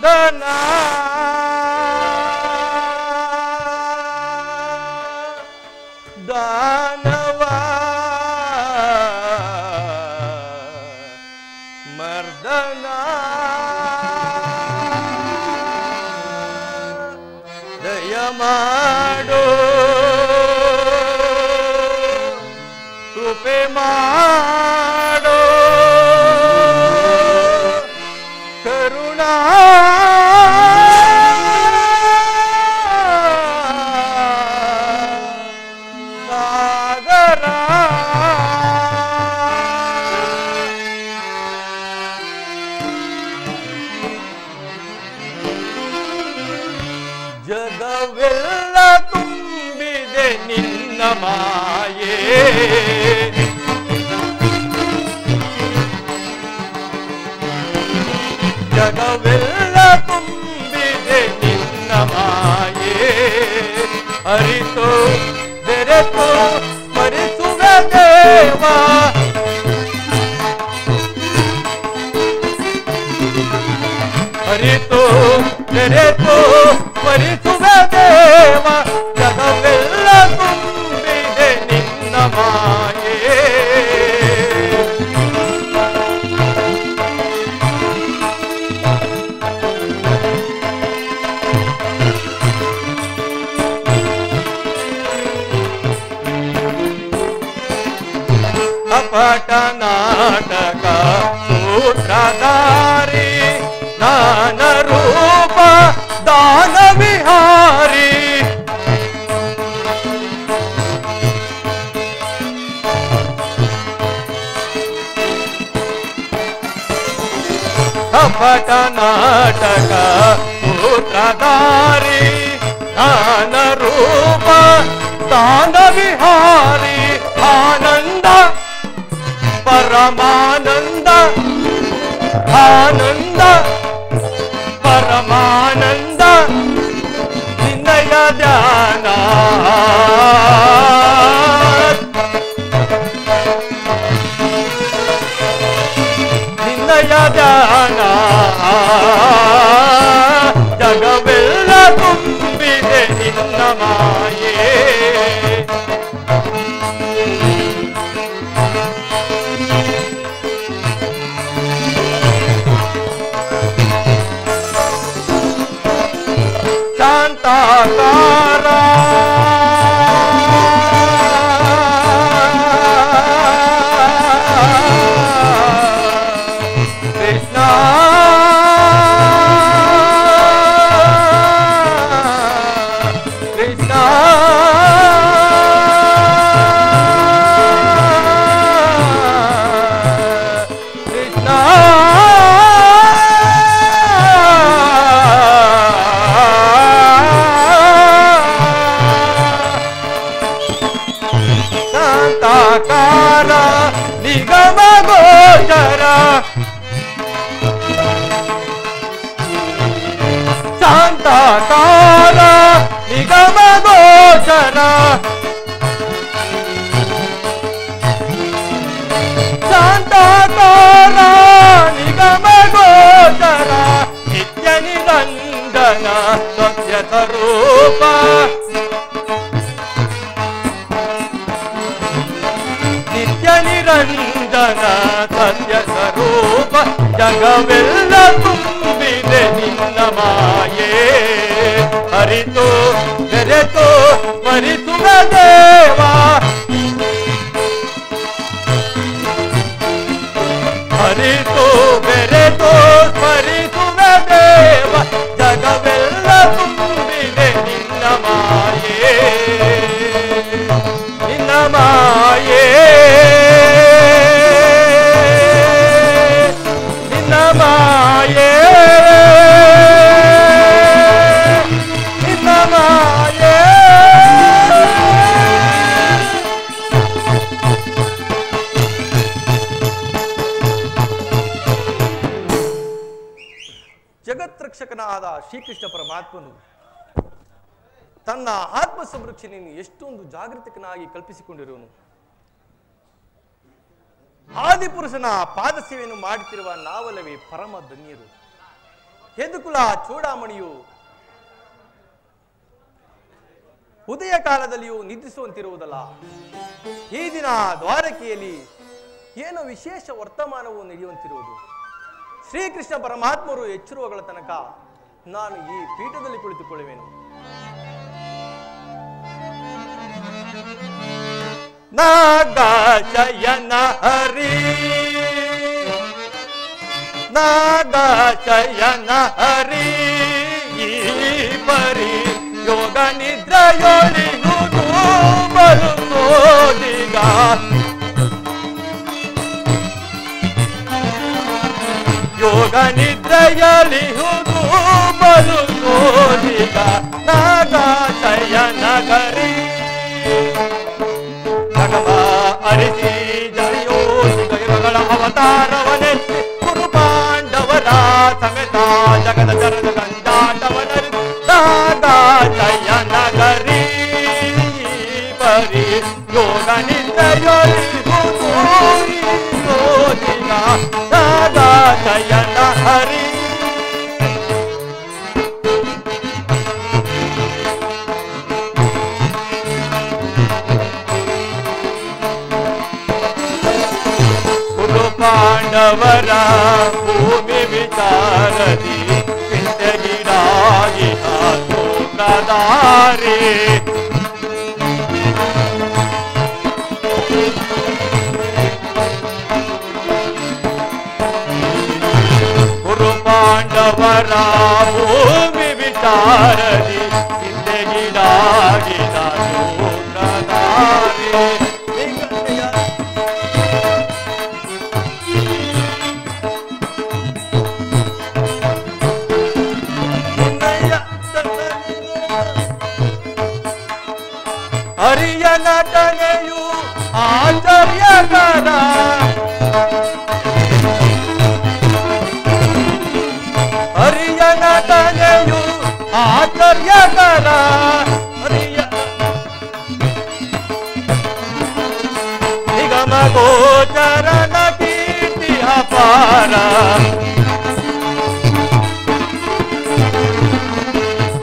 ಮರ್ದನ ದಾನವ ಮರ್ದನ ದಯ ಮಾಡೋ ಕೃಪೆ ಮಾಡೋ ಕರುಣಾ ಸಾಗರ ಜಗವೆಲ್ಲ ತುಂಬಿದೆ ನಿನ್ನ ಮಾಯೆ ಜಗವೆಲ್ಲ ತುಂಬಿದೆ ನಿನ್ನ ಮಾಯೆ ಅರಿತು ಬೆರೆತು ಸ್ಮರಿಸುವೆ ದೇವ ಅರಿತು ಬೆರೆತು ಸ್ಮರಿಸುವೆ ದೇವ ಜಗವೆಲ್ಲ ತುಂಬಿದೆ ನಿನ್ನ ಮಾಯೆ ಕಪಟ ನಾಟಕ ಸೂತ್ರಧಾರಿ ಜ್ಞಾನ ರೂಪ ದಾನ ವಿಹಾರಿ ಕಪಟ ನಾಟಕ ಸೂತ್ರಧಾರಿ ಜ್ಞಾನ ರೂಪ ದಾನ ವಿಹಾರಿ ಆನಂದ ಪರಮಾನಂದ ಆನಂದ ಪರಮಾನಂದ ನಿನ್ನಯ ಧ್ಯಾನ ನಿನ್ನಯ ಧ್ಯಾನ ಜಗವೆಲ್ಲ ತುಂಬಿದೆ ನಿನ್ನ ಮಾಯೆ ಶಾಂತಾಕಾರ ಕೃಷ್ಣ ಕೃಷ್ಣ ಕೃಷ್ಣ ಶಾಂತಾಕಾರ ನಿಗಮ ಗೋಚರ ಶಾಂತಾಕಾರ ನಿಗಮ ಗೋಚರ ಶಾಂತಾಕಾರ ನಿಗಮ ಗೋಚರ ನಿತ್ಯ ನಿರಂಜನ ಸತ್ಯ ಸ್ವರೂಪ ನಿತ್ಯ ನಿರಂಜನ ಸತ್ಯ ಸ್ವರೂಪ ಜಗವೆಲ್ಲ ತುಂಬಿದೆ ನಿನ್ನ ಮಾಯೆ ಅರಿತು ಬೆರೆತು ಸ್ಮರಿಸುವ ದೇವ ಅರಿತು ಬೆರೆತು ಸ್ಮರಿಸುವ ದೇವ ಜಗವೆಲ್ಲ ತುಂಬಿದೆ ನಿನ್ನ ಮಾಯೆ ನಿನ್ನ ಮಾಯೆ ನಿನ್ನ ಮಾಯೆ ನಿನ್ನ ಮಾಯೆ ಜಗತ್ರಕ್ಷಕನಾದ ಶ್ರೀಕೃಷ್ಣ ಪರಮಾತ್ಮನು ತನ್ನ ಆತ್ಮ ಸಂರಕ್ಷಣೆಯನ್ನು ಎಷ್ಟೊಂದು ಜಾಗೃತಿಕನಾಗಿ ಕಲ್ಪಿಸಿಕೊಂಡಿರುವನು. ಆದಿಪುರುಷನ ಪಾದ ಸೇವೆಯನ್ನು ಮಾಡುತ್ತಿರುವ ನಾವಲ್ಲವೇ ಪರಮ ಧನ್ಯರು. ಯದುಕುಲ ಚೂಡಾಮಣಿಯು ಉದಯ ಕಾಲದಲ್ಲಿಯೂ ನಿದ್ರಿಸುವಂತಿರುವುದಲ್ಲ. ಈ ದಿನ ದ್ವಾರಕೆಯಲ್ಲಿ ಏನೋ ವಿಶೇಷ ವರ್ತಮಾನವು ನಡೆಯುವಂತಿರುವುದು. ಶ್ರೀಕೃಷ್ಣ ಪರಮಾತ್ಮರು ಎಚ್ಚರುವಗಳ ತನಕ ನಾನು ಈ ಪೀಠದಲ್ಲಿ ಕುಳಿತುಕೊಳ್ಳುವೆನು. ನಾಗಶಯನ ಹರಿ ನಾಗಶಯನ ಹರಿ ಪರಿ ಯೋಗ ನಿದ್ರೆಯೊಳಿಹುದು ಬರುತ್ತೋದಿಗ ಯೋಗ ನಿದ್ರೆಯಲಿಹುದು ಬರುತ್ತೋದಿಗ ನಾಗಶಯನ ಹರಿ ಜಗಮ ಅರಿಸಿ ಜರಿಯೋ ದೈವಗಳ ಅವತಾರವನೆತ್ತಿ ಕುರು ಪಾಂಡವರ ಸಮೇತ ಜಗದ ಜರದ ಗಂಜಾಟವನರಿದು ನಾಗಶಯನ ಹರಿ ಪರಿ ಯೋಗ ನಿದ್ರೆಯೊಳಿಹುದು ನಾಗಶಯನ ಹರಿ ಪಾಂಡವರ ಭೂಮಿ ವಿಚಾರದಿ ಪಿಂಡಗಿರಾಗಿ ಸೋತ್ರಧಾರಿ ಗುರು ಪಾಂಡವರ ಭೂಮಿ ವಿಚಾರದಿ ಪಿಂಡಗಿರಾಗಿ ಸೋತ್ರಧಾರಿ ಹರಿಯ ನಟನೆಯು ಆಶ್ಚರ್ಯಕರ ಹರಿಯ ನಟನೆಯು ಆಶ್ಚರ್ಯಕರ ಹರಿಯ ನಿಗಮ ಗೋಚರನ ಕೀರ್ತಿ ಅಪಾರ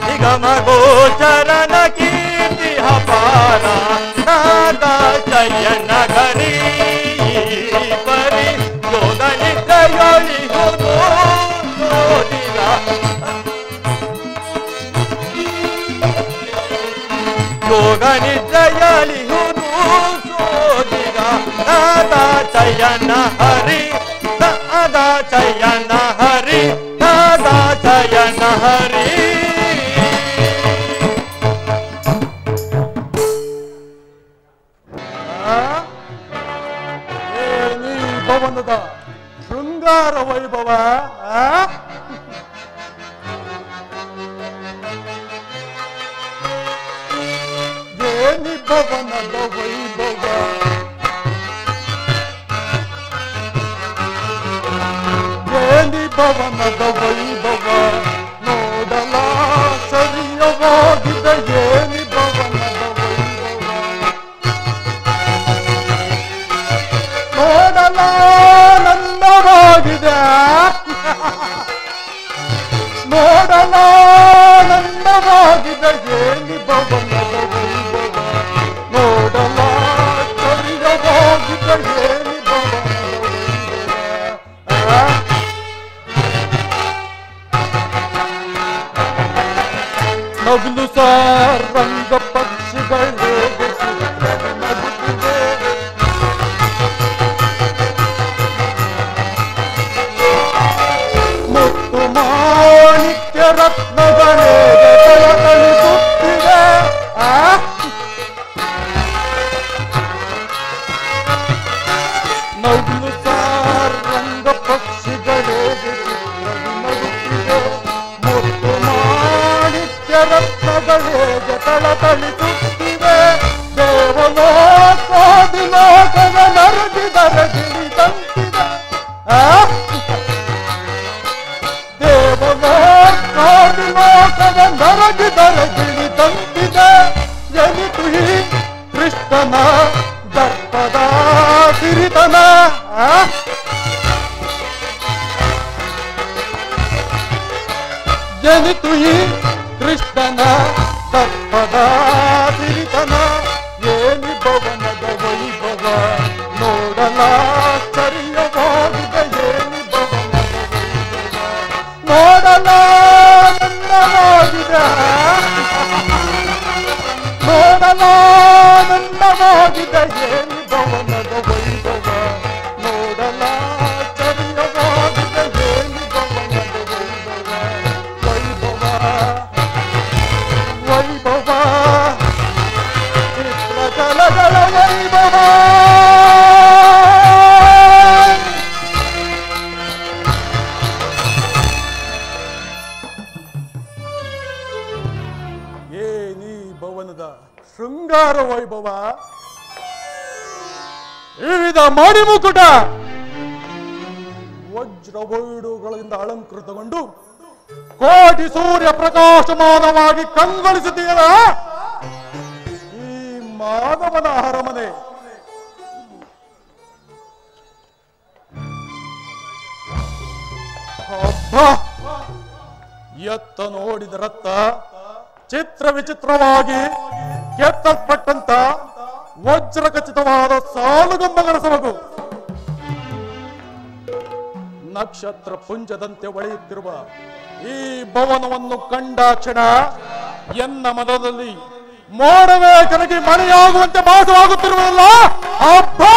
ನಿಗಮ ಗೋಚರನ ಕೀರ್ತಿ ಅಪಾರ ನಾಗಶಯನ ಹರಿ ಪರಿ ಯೋಗ ನಿದ್ರೆಯೊಳಿಹುದು ಸೋದಿಗ ಯೋಗ ನಿದ್ರೆಯೊಳಿಹುದು ಸೋದಿಗ ನಾಗಶಯನ ಹರಿ ನಾಗಶಯನ ಹರಿ ನಾಗಶಯನ ಹರಿ ಭವನದ ಶೃಂಗಾರ ವೈಭವ ಏನಿ ಭವನದ ವೈಭವ ಏನಿ ಭವನದ ವೈಭವ ನೋಡಲ ಸರಿಯವಾಗಿದ್ದ ಏನಿ ಭವನದ ವೈಭವ ನೋಡಲ ನಂದವಾಗಿದೆ ನೋಡಲ ನಂದವಾಗಿದೆ ಏನಿ ಭವನದ ವೈಭವ ನೋಡಲ ಸರಿಯವಾಗಿದ್ದ ಏನಿ ಭವನದ ವೈಭವ ನವಿಲು ಸಾರಂಗ ಪಕ್ಷಿಗಳು ನಗುತ್ತಿದೆ ಮುತ್ತು ಮಾಣಿಕ್ಯ ರತ್ನಗಳೇ ತಳತಳಿಸುತ್ತಿದೆ ನವಿಲು ಸಾರಂಗ ಪಕ್ಷಿಗಳೇ ನಗುತ್ತಿದೆ ಮುತ್ತು ಮಾಣಿಕ್ಯ ರತ್ನಗಳೇ ತಳತಳಿಸುತ್ತಿವೆ ದೇವಲೋಕಾದಿ ಲೋಕದ ನರಗಿದರ ಗಿಳಿದಂತಿದೆ ದೇವಲೋಕಾದಿ ಲೋಕದ ನರಗಿದರ ಗಿಳಿದಂತಿದೆ ಎನಿತು ಈ ಕೃಷ್ಣನ ದರ್ಪದ ಸಿರಿತನ ಎನಿತು ಈ ಕೃಷ್ಣನ ದರ್ಪದ ಸಿರಿತನ ಏನಿ ಭವನದ ವೈಭವ ನೋಡಲಾಶ್ಚರ್ಯವಾಗಿದೆ ಏನಿ ಭವನದ ವೈಭವ ನೋಡಲಾನಂದವಾಗಿದೆ ನೋಡಲಾನಂದವಾಗಿದೆ ಏನಿ ಭವನದ ವೈಭವ ನೋಡಲಾಶ್ಚರ್ಯವಾಗಿದೆ ಏನಿ ಭವನದ ವೈಭವ ವೈಭವ ಚಿತ್ರಕಲೆಗಳ ವೈಭವ ಏನಿ ಭವನದ ಶೃಂಗಾರ ವೈಭವ ವಿವಿಧ ಮಣಿಮುಕುಟ ವಜ್ರವೈಡುಗಳಿಂದ ಅಲಂಕೃತಗೊಂಡು ಕೋಟಿ ಸೂರ್ಯ ಪ್ರಕಾಶಮಾನವಾಗಿ ಕಂಗೊಳಿಸುತ್ತೀರ ಈ ಮಾಧವನ ಅರಮನೆ. ಅಬ್ಬಾ, ಎತ್ತ ನೋಡಿದರತ್ತ ಚಿತ್ರ ವಿಚಿತ್ರವಾಗಿ ಕೆತ್ತಲ್ಪಟ್ಟಂತ ವಜ್ರ ಖಚಿತವಾದ ಸಾಲುಗಂಬಗಳ ಸೊಬಗು, ನಕ್ಷತ್ರ ಪುಂಜದಂತೆ ಒಳೆಯುತ್ತಿರುವ ಈ ಭವನವನ್ನು ಕಂಡಾಕ್ಷಣ ಎನ್ನ ಮನದಲ್ಲಿ ಮೋಡವೇ ಕರಗಿ ಮಳೆಯಾಗುವಂತೆ ಭಾಸವಾಗುತ್ತಿರುವುದಲ್ಲ. ಅಬ್ಬಾ,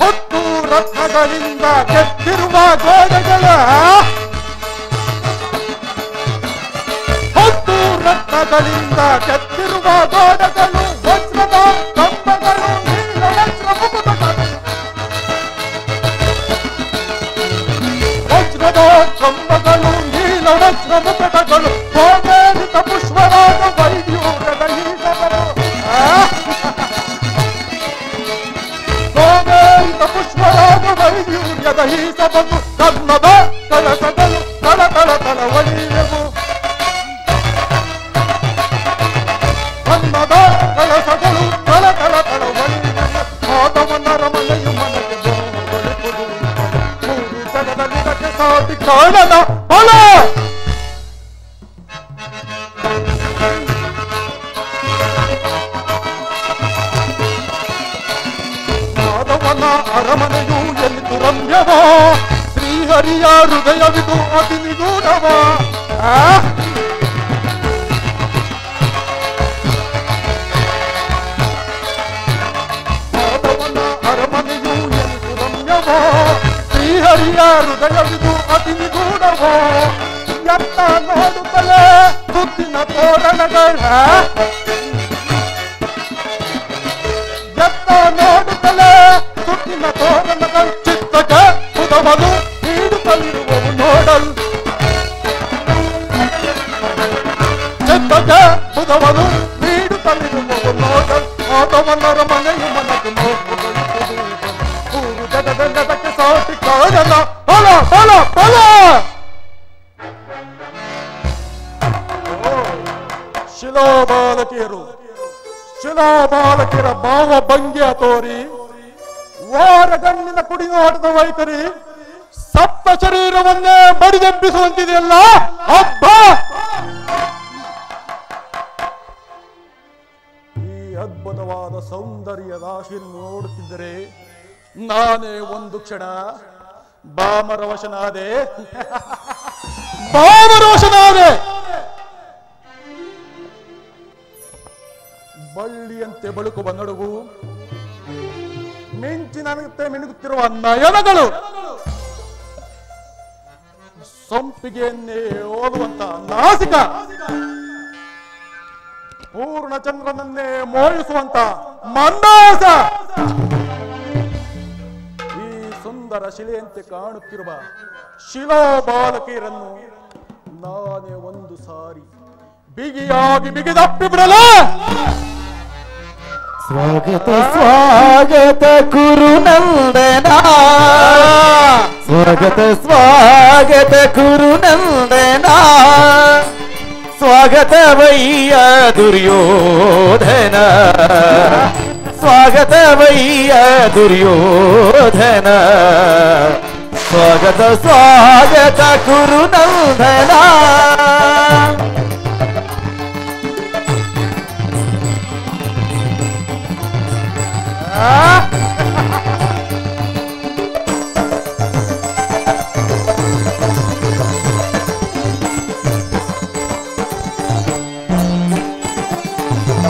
ಹೊತ್ತು ರತ್ನಗಳಿಂದ ಕೆತ್ತಿರುವ ಗೋಡೆಗಳ ಹೊತ್ತು ರತ್ನಗಳಿಂದ ಕೆತ್ತಿರುವ ಗೋಡೆಗಳು ವಜ್ರದ ಕಂಬಗಳು ವಜ್ರದ ಕಂಬಗಳು ನೀಲ ವಜ್ರ ಮುಕಟಗಳು ಸೋಮೇರಿತ ಪುಷ್ಪರಾದ ವೈದ್ಯೂರದ ಈಸವರು ಸೋಮೇರಿತ ಪುಷ್ಪರಾದ ವೈದ್ಯೂರ್ಯದ ಈಸವರು ಕನ್ನದ ಕಳಸಗಳು ತಳ ತಳ ತಳ ಒಡೆಯುವು ಕನ್ನದ ಕಳಸಗಳು ತಳ ತಳ ತಳ ಒಡೆಯುವು ಮಾಧವನರ ಮನೆಯು ಮನಗೆ ಬರುವುದು ಮೂರು ಜಗದಲ್ಲಿ ಇದಕ್ಕೆ ಸಾಟಿ ಕಾಣದ ಬಲ. ಮಾಧವನ ಅರಮನೆಯು ಎಲ್ಲಿತು ರಮ್ಯವ, ಶ್ರೀಹರಿಯ ಹೃದಯವಿದು ಅತಿ ನಿಗೂಢವ. ಮಾಧವನ ಅರಮನೆಯು ಎಲ್ಲಿತು ರಮ್ಯವ, ಶ್ರೀಹರಿಯ ಹೃದಯವಿದು ಅತಿ ನಿಗೂಢವ. ಎತ್ತ ನೋಡುತ್ತಲೇ ಸುತ್ತಿನ ತೋರಣಗಳ ಎತ್ತ ನೋಡುತ್ತಲೇ ಸುತ್ತಿನ ತೋರಣಗಳ ಚಿತ್ತಕ್ಕೆ ಪುದವನು ನೀಡುತ್ತಲಿರುವವು ನೋಡಲ್ ಚಿತ್ತಕ್ಕೆ ಪುದವನು ನೀಡುತ್ತಲಿರುವವು ನೋಡಲ್. ಮಾಧವನರ ಮನೆಯು ಮನಕ್ಕೆ ನೋಡುವುದು ಮೂರು ಜಗದಕ್ಕೆ ಸಾಟಿ ಕಾಣಲ್ಲ ಬಲ ಬಲ ಬಲ. ಶಿಲಾಬಾಲಕಿಯರು ಶಿಲಾಬಾಲಕಿಯರ ಭಾವ ಭಂಗಿಯ ತೋರಿ ವಾರಗಣ್ಣಿನ ಕುಡಿನೋಟದ ವೈಖರಿ ಸಪ್ತ ಶರೀರವನ್ನೇ ಬಡಿದೆಬ್ಬಿಸುವಂತಿದೆಯಲ್ಲ. ಅಬ್ಬಾ, ಈ ಅದ್ಭುತವಾದ ಸೌಂದರ್ಯ ರಾಶಿಯನ್ನು ನೋಡುತ್ತಿದ್ದರೆ ನಾನೇ ಒಂದು ಕ್ಷಣ ಬಾಮರವಶನಾದೆ ಬಾಮರವಶನಾದೆ. ಬಳ್ಳಿಯಂತೆ ಬಳುಕುವ ನಡುವು, ಮಿಂಚಿನಂತೆ ಮಿನುಗುತ್ತಿರುವ ನಯನಗಳು, ಸಂಪಿಗೆಯನ್ನೇ ಓದುವಂತ ನಾಸಿಕ, ಪೂರ್ಣ ಚಂದ್ರನನ್ನೇ ಮೋಹಿಸುವಂತ ಮಂದಾಸ, ಈ ಸುಂದರ ಶಿಲೆಯಂತೆ ಕಾಣುತ್ತಿರುವ ಶಿಲಾಬಾಲಕಿಯರನ್ನು ನಾನೇ ಒಂದು ಸಾರಿ ಬಿಗಿಯಾಗಿ ಬಿಗಿದಪ್ಪಿ ಬಿಡಲ. ಸ್ವಾಗತ ಸ್ವಾಗತ ಕುರುನಂದನ, ಸ್ವಾಗತ ಸ್ವಾಗತ ಕುರುನಂದನ, ಸ್ವಾಗತ ವಯ್ಯ ದುರ್ಯೋಧನ, ಸ್ವಾಗತವಯ್ಯ ದುರ್ಯೋಧನ ಸ್ವಾಗತ ಸ್ವಾಗತ ಕುರುನಂದನ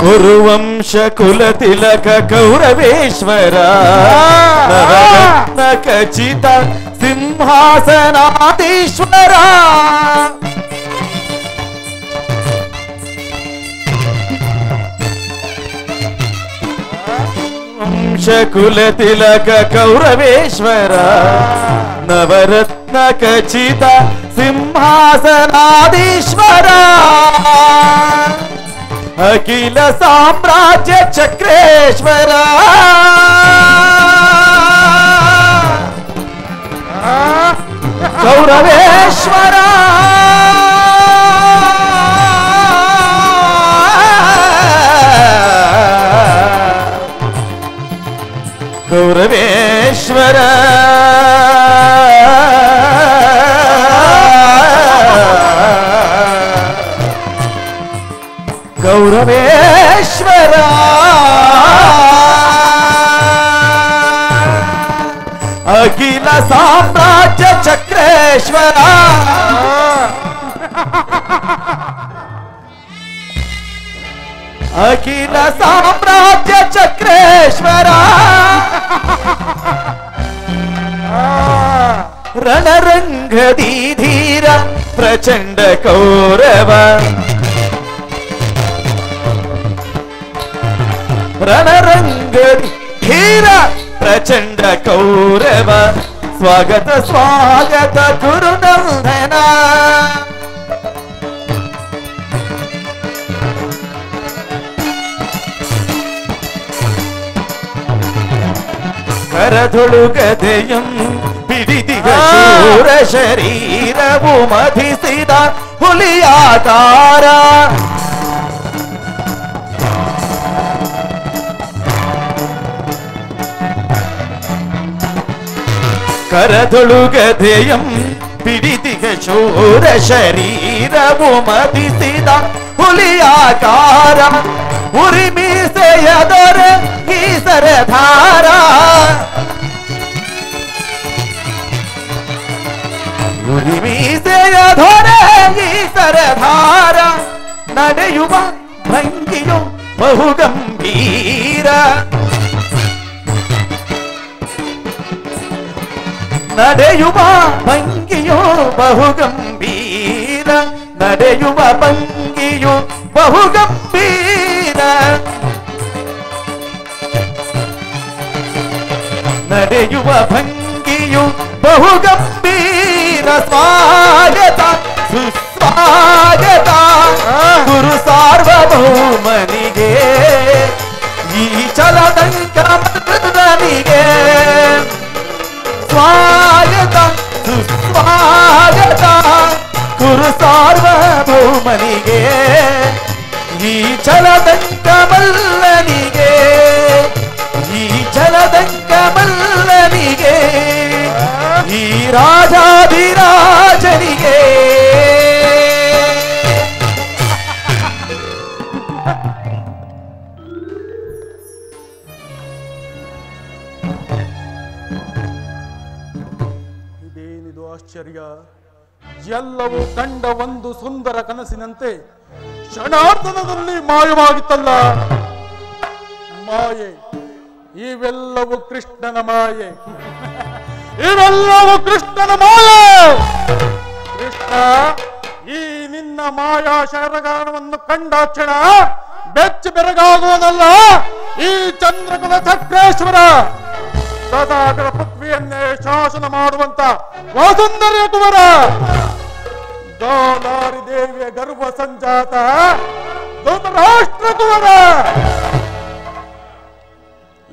ಕುರುವಂಶ ಕುಲ ತಿಲಕ ಕೌರವೇಶ್ವರ ನವರತ್ನ ಖಚಿತ ಸಿಂಹಾಸನಾಧೀಶ್ವರ ವಂಶ ಕುಲ ತಿಲಕ ಕೌರವೇಶ್ವರ ನವರತ್ನ ಖಚಿತ ಸಿಂಹಾಸನಾಧೀಶ್ವರ ಅಖಿಲ ಸಾಮ್ರಾಜ್ಯ ಚಕ್ರೇಶ್ವರ ಕೌರವೇಶ್ವರ ಕೌರವೇಶ್ವರ ಕೌರವೇಶ್ವರ ಅಖಿಲ ಸಾಮ್ರಾಜ್ಯ ಚಕ್ರೇಶ್ವರ ಅಖಿಲ ಸಾಮ್ರಾಜ್ಯ ಚಕ್ರೇಶ್ವರ ರಣರಂಗದಿ ಧೀರ ಪ್ರಚಂಡ ಕೌರವ ರಣರಂಗದಿ ಧೀರ ಪ್ರಚಂಡ ಕೌರವ ಸ್ವಾಗತ ಸ್ವಾಗತ ಕುರುನಂದನ ಕರದೊಳುಗದೆಯಂ ಬಿಡಿದಿಗ ಶೂರ ಶರೀರವು ಮಧಿಸಿದ ಹುಲಿಯಾಕಾರ ಕರದೊಳುಗದೆಯಂ ಬಿಡಿದಿಗ ಶೂರ ಶರೀರವು ಮಧಿಸಿದ ಹುಲಿಯಾಕಾರ ಉರಿಮೀಸೆಯದರ ಈ ಸರಧಾರ ಉರಿಮೀಸೆಯದರ ಈ ಸರಧಾರ ನಡೆಯುವ ಭಂಗಿಯು ಬಹುಗಂಭೀರ ನಡೆಯುವ ಭಂಗಿಯು ಬಹುಗಂಭೀರ ನಡೆಯುವ ಭಂಗಿಯು ಬಹುಗಂಭೀರ ನಡೆಯುವ ಭಂಗಿಯು ಬಹುಗಂಭೀರ ಸ್ವಾಗತ ಸುಸ್ವಾಗತ ಗುರು ಸಾರ್ವಭೌಮನಿಗೆ ಈ ಚಲದಂಕ ಮೃದನಿಗೆ ಸ್ವಾಗತ ಸುಸ್ವಾಗತ ಗುರು ಸಾರ್ವಭೌಮನಿಗೆ ಈ ಛಲದಂಕ ಮಲ್ಲನಿಗೆ ಈ ಛಲದಂಕ ಮಲ್ಲನಿಗೆ ಈ ರಾಜಾಧಿರಾಜನಿಗೆ ಇದೇನಿದು ಆಶ್ಚರ್ಯ! ಎಲ್ಲವೂ ಕಂಡ ಒಂದು ಸುಂದರ ಕನಸಿನಂತೆ ಕ್ಷಣಾರ್ಧದಲ್ಲಿ ಮಾಯವಾಗಿತ್ತಲ್ಲ. ಮಾಯೆ, ಇವೆಲ್ಲವೂ ಕೃಷ್ಣನ ಮಾಯೆ, ಇವೆಲ್ಲವೂ ಕೃಷ್ಣನ ಮಾಯೆ. ಕೃಷ್ಣ, ಈ ನಿನ್ನ ಮಾಯಾ ಶರಗಾನವನ್ನು ಕಂಡ ಕ್ಷಣ ಬೆಚ್ಚಿ ಬೆರಗಾಗುವುದಲ್ಲ ಈ ಚಂದ್ರಕುಲ ಚಕ್ರೇಶ್ವರ. ಸದಾಗರ ಪೃಥ್ವಿಯನ್ನೇ ಶಾಸನ ಮಾಡುವಂತ ವಸುಂಧರೆಯ ಕುವರ, ಗಾಂಧಾರಿ ದೇವಿಯ ಗರ್ಭ ಸಂಜಾತ ಧೃತರಾಷ್ಟ್ರ ಕುವರ,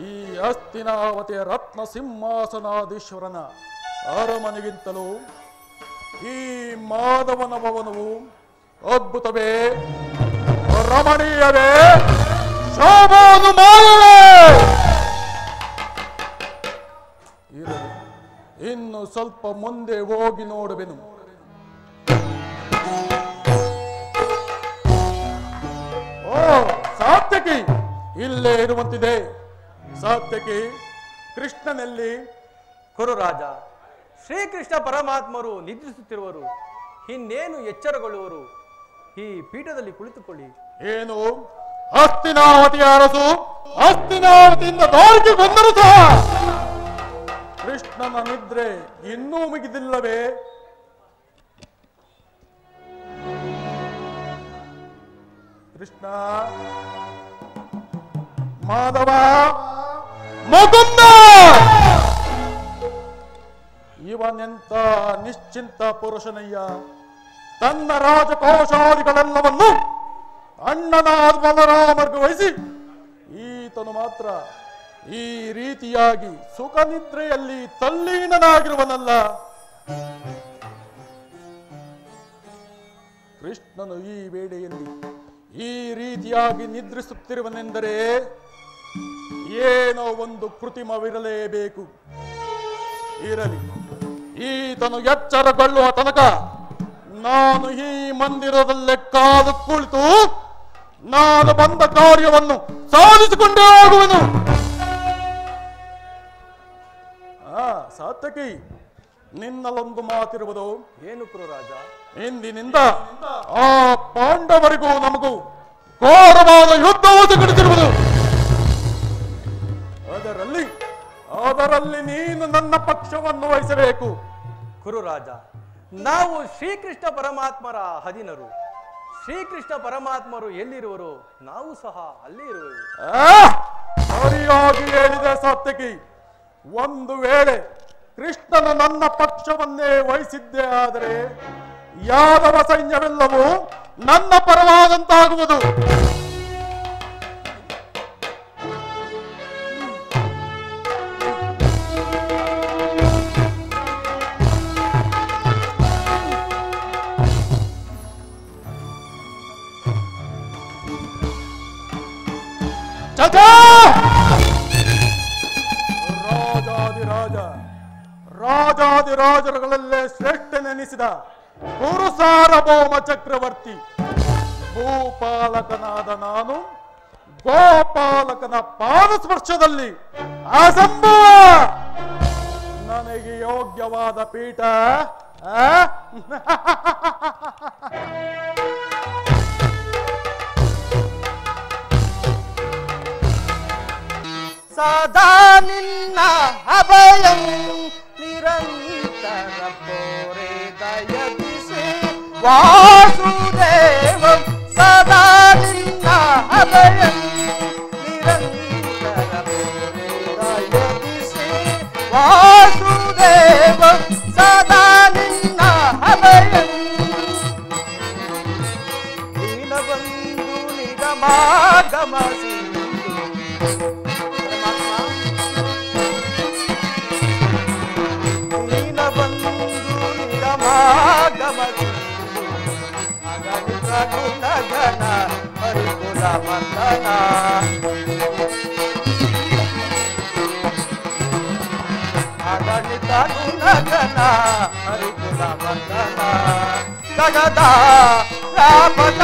ಈ ಹಸ್ತಿನಾವತಿಯ ರತ್ನ ಸಿಂಹಾಸನಾಧೀಶ್ವರನ ಅರಮನೆಗಿಂತಲೂ ಈ ಮಾಧವನ ಭವನವು ಅದ್ಭುತವೇ, ರಮಣೀಯವೇ, ಶೋಭಾನು ಮಾಯವೇ. ಇನ್ನು ಸ್ವಲ್ಪ ಮುಂದೆ ಹೋಗಿ ನೋಡುವೆನು. ಓ ಸಾತ್ಯಕಿ ಇಲ್ಲೇ ಇರುವಂತಿದೆ. ಸಾತ್ಯಕಿ, ಕೃಷ್ಣನಲ್ಲಿ? ಕುರುರಾಜ, ಶ್ರೀಕೃಷ್ಣ ಪರಮಾತ್ಮರು ನಿದ್ರಿಸುತ್ತಿರುವರು. ಇನ್ನೇನು ಎಚ್ಚರಗೊಳ್ಳುವರು? ಈ ಪೀಠದಲ್ಲಿ ಕುಳಿತುಕೊಳ್ಳಿ. ಏನು ಹಸ್ತಿನಾವತಿಯ ಅರಸು ಹಸ್ತಿನಾವತಿಯಿಂದ ದಾಳಿಗೆ ಬಂದರು ಸಹ ಕೃಷ್ಣನ ನಿದ್ರೆ ಇನ್ನೂ ಮುಗಿದಿಲ್ಲವೇ? ಕೃಷ್ಣ, ಮಾಧವ, ಮುಕುಂದ, ಇವನೆಂತ ನಿಶ್ಚಿಂತ ಪುರುಷನಯ್ಯ. ತನ್ನ ರಾಜಕೋಶಾದಿಗಳೆಲ್ಲವನ್ನು ಅಣ್ಣನಾದ ಬಲರಾಮರ್ಗೂ ವಹಿಸಿ ಈತನು ಮಾತ್ರ ಈ ರೀತಿಯಾಗಿ ಸುಖ ನಿದ್ರೆಯಲ್ಲಿ ತಲ್ಲೀನನಾಗಿರುವನಲ್ಲ. ಕೃಷ್ಣನು ಈ ವೇಳೆಯಲ್ಲಿ ಈ ರೀತಿಯಾಗಿ ನಿದ್ರಿಸುತ್ತಿರುವನೆಂದರೆ ಏನೋ ಒಂದು ಕೃತಿಮವಿರಲೇಬೇಕು. ಇರಲಿ, ಈತನು ಎಚ್ಚರಗೊಳ್ಳುವ ತನಕ ನಾನು ಈ ಮಂದಿರದಲ್ಲೇ ಕಾದು ಕುಳಿತು ನಾನು ಬಂದ ಕಾರ್ಯವನ್ನು ಸಾಧಿಸಿಕೊಂಡೇ ಆಗುವೆನು. ಸಾತ್ಯಕಿ, ನಿನ್ನಲ್ಲೊಂದು ಮಾತಿರುವುದು. ಏನು ಕುರುರಾಜ? ಇಂದಿನಿಂದ ಆ ಪಾಂಡವರಿಗೂ ನಮಗೂ ಘೋರವಾದ ಯುದ್ಧವು ಸಂಘಟಿಸಿರುವುದು. ಅದರಲ್ಲಿ ನೀನು ನನ್ನ ಪಕ್ಷವನ್ನು ವಹಿಸಬೇಕು. ಕುರುರಾಜ, ನಾವು ಶ್ರೀಕೃಷ್ಣ ಪರಮಾತ್ಮರ ಅಧೀನರು. ಶ್ರೀಕೃಷ್ಣ ಪರಮಾತ್ಮರು ಎಲ್ಲಿರುವರು ನಾವು ಸಹ ಅಲ್ಲೇ ಇರುವೆವು. ಸರಿಯಾಗಿ ಹೇಳಿದೆ ಸಾತ್ಯಕಿ. ಒಂದು ವೇಳೆ ಕೃಷ್ಣನು ನನ್ನ ಪಕ್ಷವನ್ನೇ ವಹಿಸಿದ್ದೇ ಆದರೆ ಯಾದವ ಸೈನ್ಯವೆಲ್ಲವೂ ನನ್ನ ಪರವಾದಂತಾಗುವುದು. ರಾಜಾದಿರಾಜರುಗಳಲ್ಲೇ ಶ್ರೇಷ್ಠನೆನಿಸಿದ ಕುರುಸಾರ್ವಭೌಮ ಚಕ್ರವರ್ತಿ ಭೂಪಾಲಕನಾದ ನಾನು ಗೋಪಾಲಕನ ಪಾದಸ್ಪರ್ಶದಲ್ಲಿ ಅಸಂಭವ. ನನಗೆ ಯೋಗ್ಯವಾದ ಪೀಠ ಸದಾ ನಿನ್ನ ಅಭಯಂ ನಿರಂತರ ಪೋರೆ ದಯದಿಸಿ ವಾಸುದೇವಂ. ಸದಾ ನಿನ್ನ ಅಭಯಂ ನಿರಂತರ ಪೋರೆ ದಯದಿಸಿ ವಾಸುದೇವಂ. ಸದಾ ನಿನ್ನ ಅಭಯಂ ದೀನಬಂಧು ನಿಗಮಾಗಮಸಿ ನಗನ ಹರಿಕುಲ ಮಂದನ ಅಗಣಿತನು ನಗನ ಹರಿಕುಲ ಮಂದನ ಜಗದ ರಾಮನ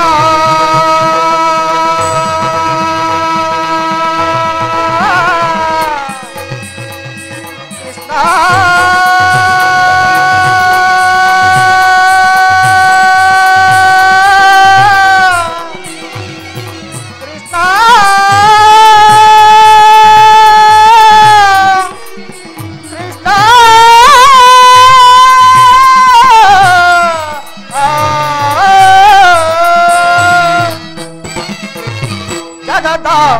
ಕೃಷ್ಣ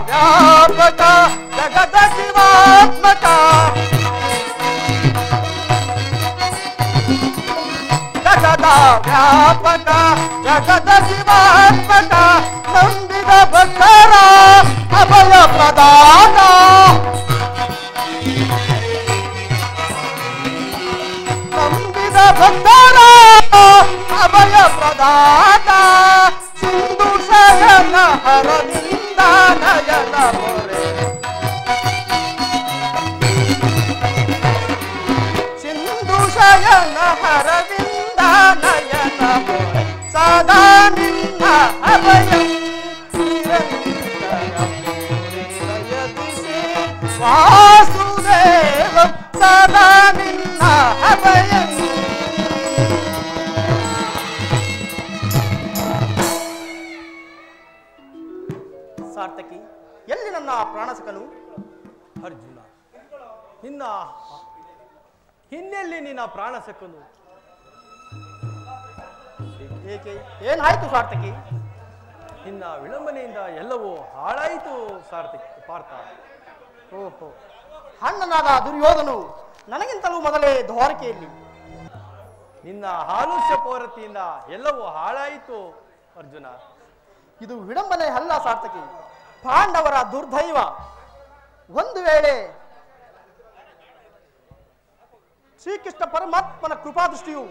व्यापक जगत शिवात्मक जगत व्यापक जगत शिवात्मक ನಂಬಿದ ಭಕ್ತರ ಅಭಯ ಪ್ರದಾನ ನಂಬಿದ ಭಕ್ತರ ಅಭಯ ಪ್ರದಾನ ಸಿಂಧು ಶಯನ ಹರದಿಂದ ನಯನ ಮೊರೆ ಸಿಂಧು ವಾಸುದೇವ ಸದಾ ನಿನ್ನ ಅಭಯ. ಸಾರ್ಥಕಿ, ಎಲ್ಲಿ ನನ್ನ ಪ್ರಾಣಸಕನು? ಅರ್ಜುನ, ನಿನ್ನ ಹಿನ್ನೆಲ್ಲಿ ನಿನ್ನ ಪ್ರಾಣಸಕನು? ಏಕೆ, ಏನಾಯ್ತು ಸಾರ್ಥಕಿ? ನಿನ್ನ ವಿಳಂಬನೆಯಿಂದ ಎಲ್ಲವೂ ಹಾಳಾಯಿತು ಸಾರ್ಥಕಿ ಪಾರ್ಥ. ಓಹೋ, ಅಣ್ಣನಾದ ದುರ್ಯೋಧನು ನನಗಿಂತಲೂ ಮೊದಲೇ ದ್ವಾರಕೆಯಲ್ಲಿ. ನಿನ್ನ ಹಾಲುಷ್ಯ ಪೌರತಿಯಿಂದ ಎಲ್ಲವೂ ಹಾಳಾಯಿತು ಅರ್ಜುನ. ಇದು ವಿಡಂಬನೆ ಅಲ್ಲ ಸಾರ್ಥಕಿ, ಪಾಂಡವರ ದುರ್ದೈವ. ಒಂದು ವೇಳೆ ಶ್ರೀಕೃಷ್ಣ ಪರಮಾತ್ಮನ ಕೃಪಾದೃಷ್ಟಿಯು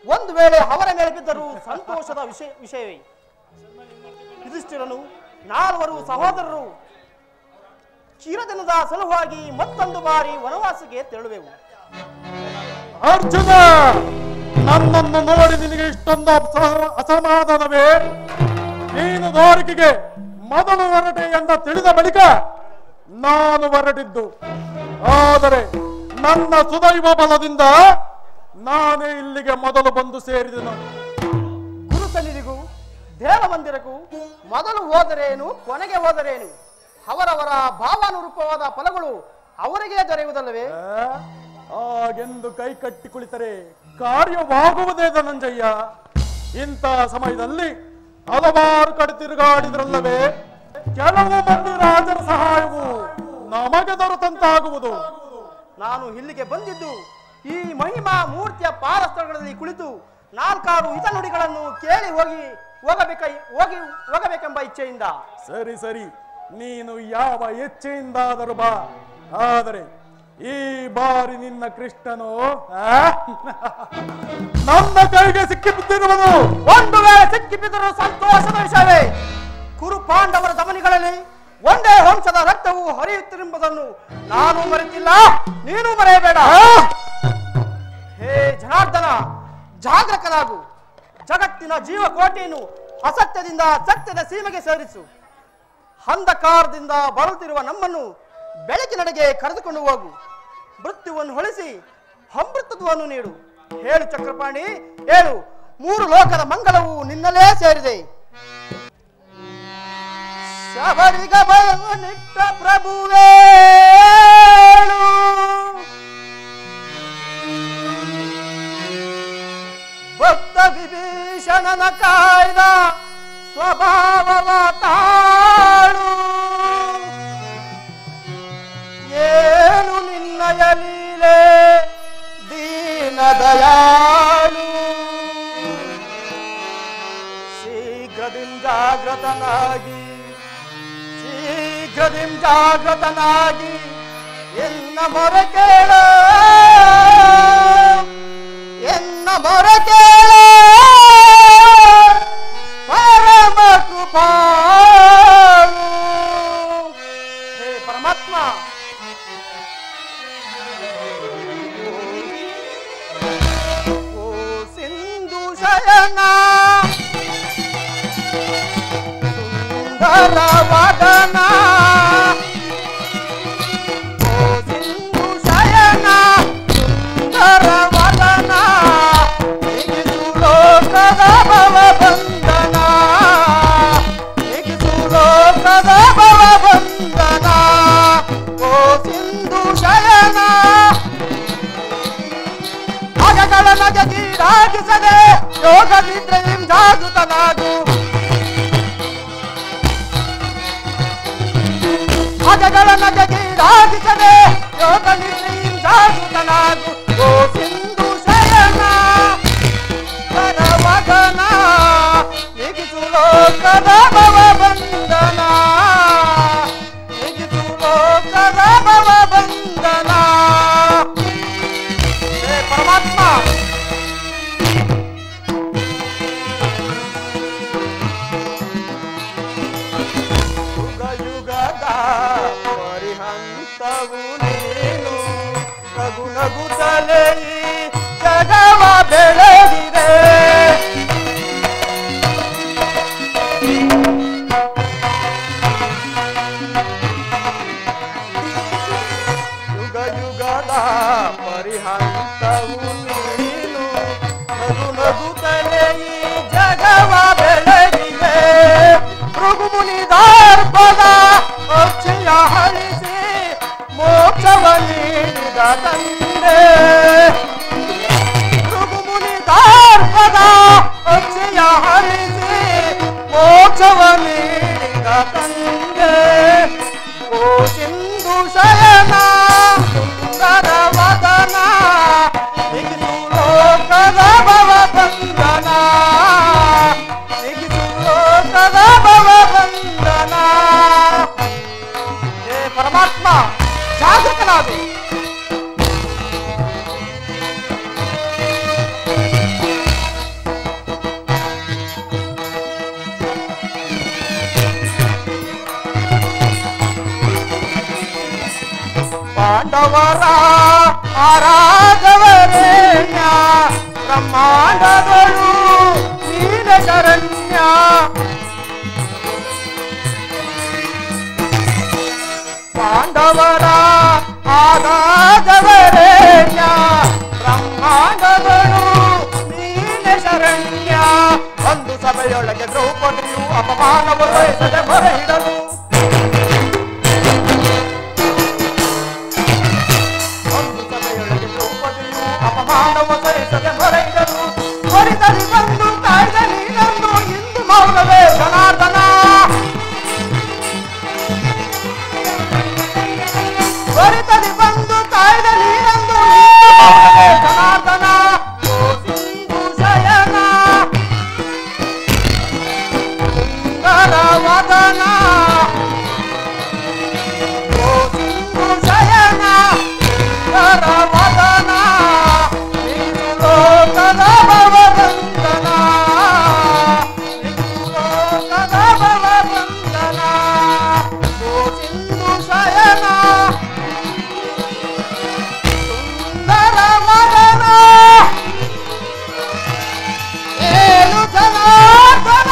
ಒಂದು ವೇಳೆ ಅವರ ಮೇಲೆ ಬಿದ್ದರೂ ಸಂತೋಷದ ವಿಷಯವೇ. ಯುಧಿಷ್ಠಿರನು, ನಾಲ್ವರು ಸಹೋದರರು ಚಿರದಿನದ ಸಲುವಾಗಿ ಮತ್ತೊಂದು ಬಾರಿ ವನವಾಸಕ್ಕೆ ತೆರಳುವೆವು. ಅರ್ಜುನ, ನನ್ನನ್ನು ನೋಡಿ ನಿನಗೆ ಇಷ್ಟೊಂದು ಅಸಮಾಧಾನವೇ? ನೀನು ದ್ವಾರಕೆಗೆ ಮೊದಲು ಹೊರಟೆ ಎಂದು ತಿಳಿದ ಬಳಿಕ ನಾನು ಹೊರಟಿದ್ದು. ಆದರೆ ನನ್ನ ಸುದೈವ ಬಲದಿಂದ ನಾನೇ ಇಲ್ಲಿಗೆ ಮೊದಲು ಬಂದು ಸೇರಿದೆನು. ಗುರು ಸನ್ನಿಧಿಗೂ ದೇವ ಮಂದಿರಕ್ಕೂ ಮೊದಲು ಹೋದರೇನು, ಕೊನೆಗೆ ಹೋದರೇನು? ಅವರವರ ಭಾವಾನುರೂಪವಾದ ಫಲಗಳು ಅವರಿಗೆ ದೊರೆಯುವುದಲ್ಲವೇ? ಹಾಗೆಂದು ಕೈ ಕಟ್ಟಿ ಕುಳಿತರೆ ಕಾರ್ಯವಾಗುವುದೇ ಧನಂಜಯ. ಇಂಥ ಸಮಯದಲ್ಲಿ ಹಲವಾರು ಕಡೆ ತಿರುಗಾಡಿದ್ರಲ್ಲವೇ ಕೆಲವು ಮಂದಿ ರಾಜರ ಸಹಾಯವು ನಮಗೆ ದೊರೆತಂತಾಗುವುದು. ನಾನು ಇಲ್ಲಿಗೆ ಬಂದಿದ್ದು ಈ ಮಹಿಮಾ ಮೂರ್ತಿಯ ಪಾರಸ್ಥಳಗಳಲ್ಲಿ ಕುಳಿತು ನಾಲ್ಕಾರು ಹಿತನುಡಿಗಳನ್ನು ಕೇಳಿ ಹೋಗಬೇಕೆಂಬ ಇಚ್ಛೆಯಿಂದ. ಸರಿ ಸರಿ, ನೀನು ಯಾವ ಇಚ್ಛೆಯಿಂದಾದರೂ ಬಾ. ಆದರೆ ಈ ಬಾರಿ ನಿನ್ನ ಕೃಷ್ಣನು ನನ್ನ ಕೈಗೆ ಸಿಕ್ಕಿಬಿದ್ದಿರುವುದು. ಒಂದು ವೇಳೆ ಸಿಕ್ಕಿಬಿದ್ದರೂ ಸಂತೋಷದ ವಿಷಯವೇ. ಕುರು ಪಾಂಡವರ ಧಮನಿಗಳಲ್ಲಿ ಒಂದೇ ವಂಶದ ರಕ್ತವು ಹರಿಯುತ್ತಿರುವುದನ್ನು ನಾನು ಮರೆತಿಲ್ಲ, ನೀನು ಮರೆಯಬೇಡ. ಹೇ ಜನಾರ್ದನ, ಜಾಗೃತನಾಗು. ಜಗತ್ತಿನ ಜೀವಕೋಟಿಯನ್ನು ಅಸತ್ಯದಿಂದ ಸತ್ಯದ ಸೀಮೆಗೆ ಸೇರಿಸು. ಅಂಧಕಾರದಿಂದ ಬರುತ್ತಿರುವ ನಮ್ಮನ್ನು ಬೆಳಕಿನಡೆಗೆ ಕರೆದುಕೊಂಡು ಹೋಗು. ಮೃತ್ಯುವನ್ನು ಹೊಳಿಸಿ ಅಮೃತತ್ವವನ್ನು ನೀಡು. ಹೇಳು ಚಕ್ರಪಾಣಿ, ಹೇಳು. ಮೂರು ಲೋಕದ ಮಂಗಲವು ನಿನ್ನಲ್ಲೇ ಸೇರಿದೆ. ಶಬರಿಗ ಭಯನಿಟ್ಟ ಪ್ರಭುವೇ, ಭಕ್ತ ವಿಭೀಷಣನ ಕಾಯ್ದ ಸ್ವಭಾವವ ತಾಳು. ಏನು ನಿನ್ನಯ ಲೀಲೆ ದೀನ ದಯಾಳು. ಶೀಘ್ರದಿಂ ಜಾಗೃತನಾಗಿ ಎನ್ನ ಮೊರೆ ಕೇಳ, ಎನ್ನ ಮೊರೆ ಕೇಳ ಪರಮ ಕೃಪಾಳು. ಹೇ ಪರಮಾತ್ಮ, ಓ ಸಿಂಧು ಶಯನ ಸುಂದರ ವದನ, ಓ ಸಿಂಧು ಶಯನ ಸುಂದರ ವದನ, ನಿಗಿಸು ಲೋಕದ ಭವ ಬಂಧನ, ನಿಗಿಸು ಲೋಕದ ಭವ ಬಂಧನ. ಓ ಸಿಂಧು ಶಯನ ಅಗಗಳ ನಗೀರಾಗಿಸದೆ ಯೋಗನಿದ್ರೆಯಂ ಜಾಗೃತನಾಗು. ಅಗಗಳ ನಗೀರಾಗಿಸದೆ ಯೋಗನಿದ್ರೆಯಂ ಜಾಗೃತನಾಗು. ಓ ಸಿಂಧು ಶಯನ ವದನ, ನಿಗಿಸು ಲೋಕದ ಭವ ಬಂಧನ, ನಿಗಿಸು ಲೋಕದ ಭವ ಬಂಧನ. ಹೇ ಪರಮಾತ್ಮ, ಯುಗ ಯುಗದ ಪರಿಹಂತವು ನೀನು, ನಗು ನಗುತ್ತಲೇ ಈ ಜಗವ ಬೆಳೆದಿದೆ. ಮೋಕ್ಷವ ನೀಡಿದ ತಂದೆ ಭೃಗುಮುನಿದಾರ್ಪದ ಅಕ್ಷಯ ಹರಿಸಿ ಮೋಕ್ಷವ ನೀಡಿದ ತಂದೆ ಓ ಸಿಂಧು ಶಯನ ಸುಂದರ ವದನ ನಿಗಿಸು ಲೋಕದ ಭವ ಬಂಧನ ನಿಗಿಸು ಲೋಕದ ಭವ ಬಂಧನ ಹೇ ಪರಮಾತ್ಮ ಜಾಗೃತನಾದೆ ಪಾಂಡವರ ಆರಾಧವರೇಣ್ಯ ಬ್ರಹ್ಮಾಂಡಗಳು ನೀನ ಶರಣ್ಯ ಪಾಂಡವರ ಆರಾಧವರೇಣ್ಯ ಬ್ರಹ್ಮಾಂಡಗಳು ನೀನ ಶರಣ್ಯ ಒಂದು ಸಭೆಯೊಳಗೆ ದ್ರೌಪದಿಯು ಅಪಮಾನವ ಬಯಸದೆ ಮೊರೆ ಇಡಲು ಅಪಮಾನವ ಸಹಿಸದೆ ಮೊರೆಯಿಡಲು ಹೊರಿದಲ್ಲಿ ಬಂದು ಕಾಯ್ದ ನೀನನ್ನು ಇಂದು ಮೌನವೇ ಜನಾರ್ದನ ಹೊರಿದಲ್ಲಿ ಬಂದು ಕಾಯ್ದ ನೀನನ್ನು ಇಂದು ಮೌನವೇ ಜನಾರ್ದನ ಓ ಸಿಂಧು ಶಯನ ಸುಂದರ ವದನ ಓ ಸಿಂಧು ಶಯನ ಸುಂದರ ವದನ ಲೋಕದ ಭವ ಬಂಧನ ಲೋಕದ ಭವ ಬಂಧನ ಓ ಸಿಂಧು ಶಯನ ಸುಂದರ ವದನ ಏನು ಜನಾರ್ದನ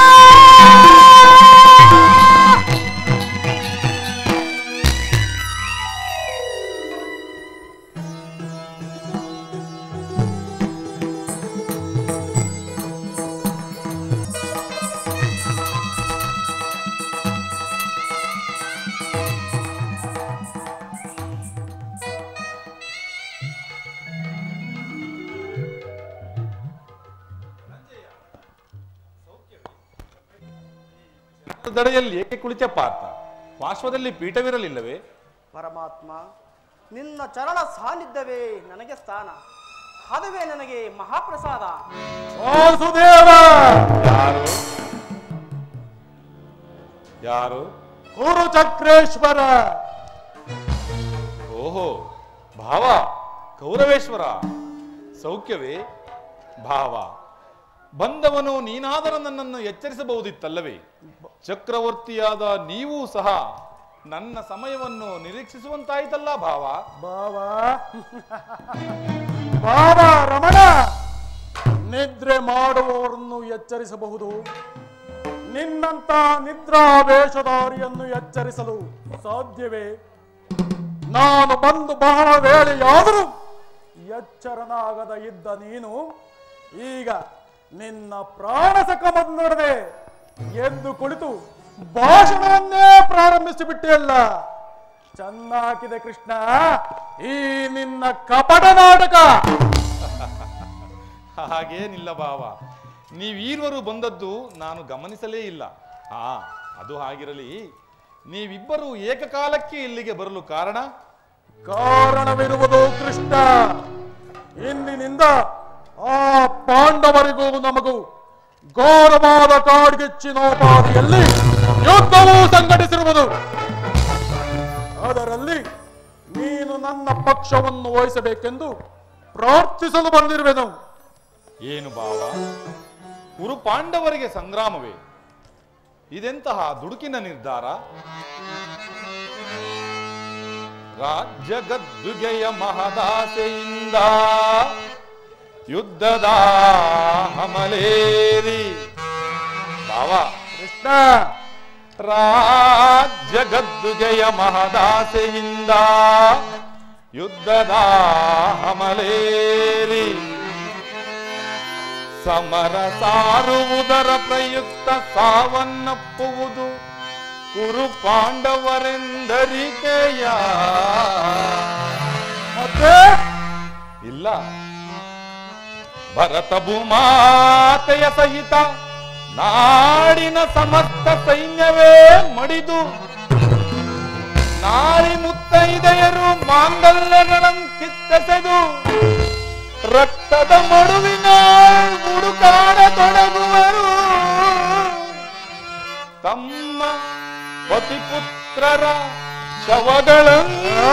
ದಡೆಯಲ್ಲಿ ಏಕೆ ಕುಳಿತ ಪಾರ್ಥ? ಪಾರ್ಶ್ವದಲ್ಲಿ ಪೀಠವಿರಲಿಲ್ಲವೇ? ಪರಮಾತ್ಮ ನಿನ್ನ ಚರಣ ಸಾನ್ನಿಧ್ಯವೇ ನನಗೆ ಸ್ಥಾನ, ಅದುವೇ ನನಗೆ ಮಹಾಪ್ರಸಾದ. ವಾಸುದೇವ ಯಾರು ಯಾರು? ಕುರುಚಕ್ರೇಶ್ವರ. ಓಹೋ ಭಾವ ಕೌರವೇಶ್ವರ, ಸೌಖ್ಯವೇ? ಭಾವ ಬಂದವನು ನೀನಾದರೂ ನನ್ನನ್ನು ಎಚ್ಚರಿಸಬಹುದಿತ್ತಲ್ಲವೇ? ಚಕ್ರವರ್ತಿಯಾದ ನೀವೂ ಸಹ ನನ್ನ ಸಮಯವನ್ನು ನಿರೀಕ್ಷಿಸುವಂತಾಯಿತಲ್ಲ ಭಾವ. ಭಾವ ರಮಣ, ನಿದ್ರೆ ಮಾಡುವವರನ್ನು ಎಚ್ಚರಿಸಬಹುದು, ನಿನ್ನಂತ ನಿದ್ರಾವೇಶಧಾರಿಯನ್ನು ಎಚ್ಚರಿಸಲು ಸಾಧ್ಯವೇ? ನಾನು ಬಂದು ಬಹಳ ವೇಳೆಯಾದರೂ ಎಚ್ಚರನಾಗದ ಇದ್ದ ನೀನು ಈಗ ನಿನ್ನ ಪ್ರಾಣಸಕ ಬಂದೊಡನೆ ಎದ್ದು ಕುಳಿತು ಭಾಷಣವನ್ನೇ ಪ್ರಾರಂಭಿಸಿಬಿಟ್ಟಿಯಲ್ಲ. ಚೆನ್ನಾಗಿದೆ ಕೃಷ್ಣ ಈ ನಿನ್ನ ಕಪಟ ನಾಟಕ. ಹಾಗೇನಿಲ್ಲ ಭಾವ, ನೀವೀರ್ವರು ಬಂದದ್ದು ನಾನು ಗಮನಿಸಲೇ ಇಲ್ಲ. ಅದು ಹಾಗಿರಲಿ, ನೀವಿಬ್ಬರು ಏಕಕಾಲಕ್ಕೆ ಇಲ್ಲಿಗೆ ಬರಲು ಕಾರಣವಿರುವುದು ಕೃಷ್ಣ. ಇಂದಿನಿಂದ ಆ ಪಾಂಡವರಿಗೂ ನಮಗೂ ಘೋರವಾದ ಕಾಡ್ಗಿಚ್ಚಿನೋಪಾದಿಯಲ್ಲಿ ಯುದ್ಧವೂ ಸಂಘಟಿಸಿರುವುದು. ಅದರಲ್ಲಿ ನೀನು ನನ್ನ ಪಕ್ಷವನ್ನು ವಹಿಸಬೇಕೆಂದು ಪ್ರಾರ್ಥಿಸಲು ಬಂದಿರುವೆನು. ಏನು ಭಾವ, ಕುರು ಪಾಂಡವರಿಗೆ ಸಂಗ್ರಾಮವೇ? ಇದೆಂತಹ ದುಡುಕಿನ ನಿರ್ಧಾರ? ರಾಜ್ಯ ಗದ್ದುಗೆಯ ಮಹದಾಸೆಯಿಂದ ಯುದ್ಧದ ಹಮಲೇರಿ. ಭಾವ ಕೃಷ್ಣ, ರಾಜ್ಯ ಗದ್ದುಗೆಯ ಮಹದಾಸೆಯಿಂದ ಯುದ್ಧದ ಹಮಲೇರಿ ಸಮರ ಸಾರುವುದರ ಪ್ರಯುಕ್ತ ಸಾವನ್ನಪ್ಪುವುದು ಕುರು ಪಾಂಡವರೆಂದರಿಕೆಯ ಮತ್ತೆ ಇಲ್ಲ ಭರತ ಭೂಮಾತೆಯ ಸಹಿತ ನಾಡಿನ ಸಮಸ್ತ ಸೈನ್ಯವೇ ಮಡಿದು ನಾರಿ ಮುತ್ತೈದೆಯರು ಮಾಂಗಲ್ಯಗಳನ್ನು ಕಿತ್ತೆಸೆದು ರಕ್ತದ ಮಡುವಿನ ಹುಡುಕಾಡತೊಡಗುವರು ತಮ್ಮ ಪತಿಪುತ್ರರ ಶವಗಳನ್ನು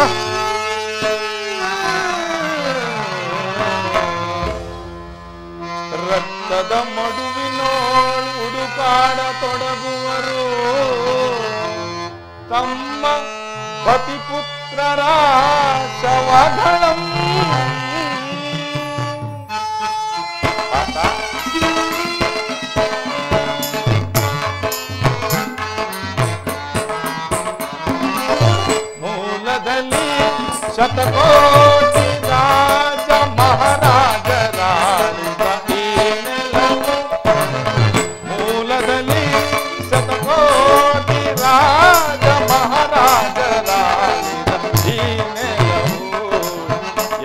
ರಕ್ತದ ಮಡುವಿನೋಳು ಹುಡುಕಾಡತೊಡಗುವರು ತಮ್ಮ ಪತಿಪುತ್ರರ ಶವಗಳಂ ಮೂಲದಲ್ಲಿ ಶತಕೋಟಿ ರಾಜ ಮಹಾರಾಜರಾಳಿದ ಈ ನೆಲವು ಮೂಲದಲ್ಲಿ ಶತಕೋಟಿ ರಾಜ ಮಹಾರಾಜರಾಳಿದ ಈ ನೆಲವು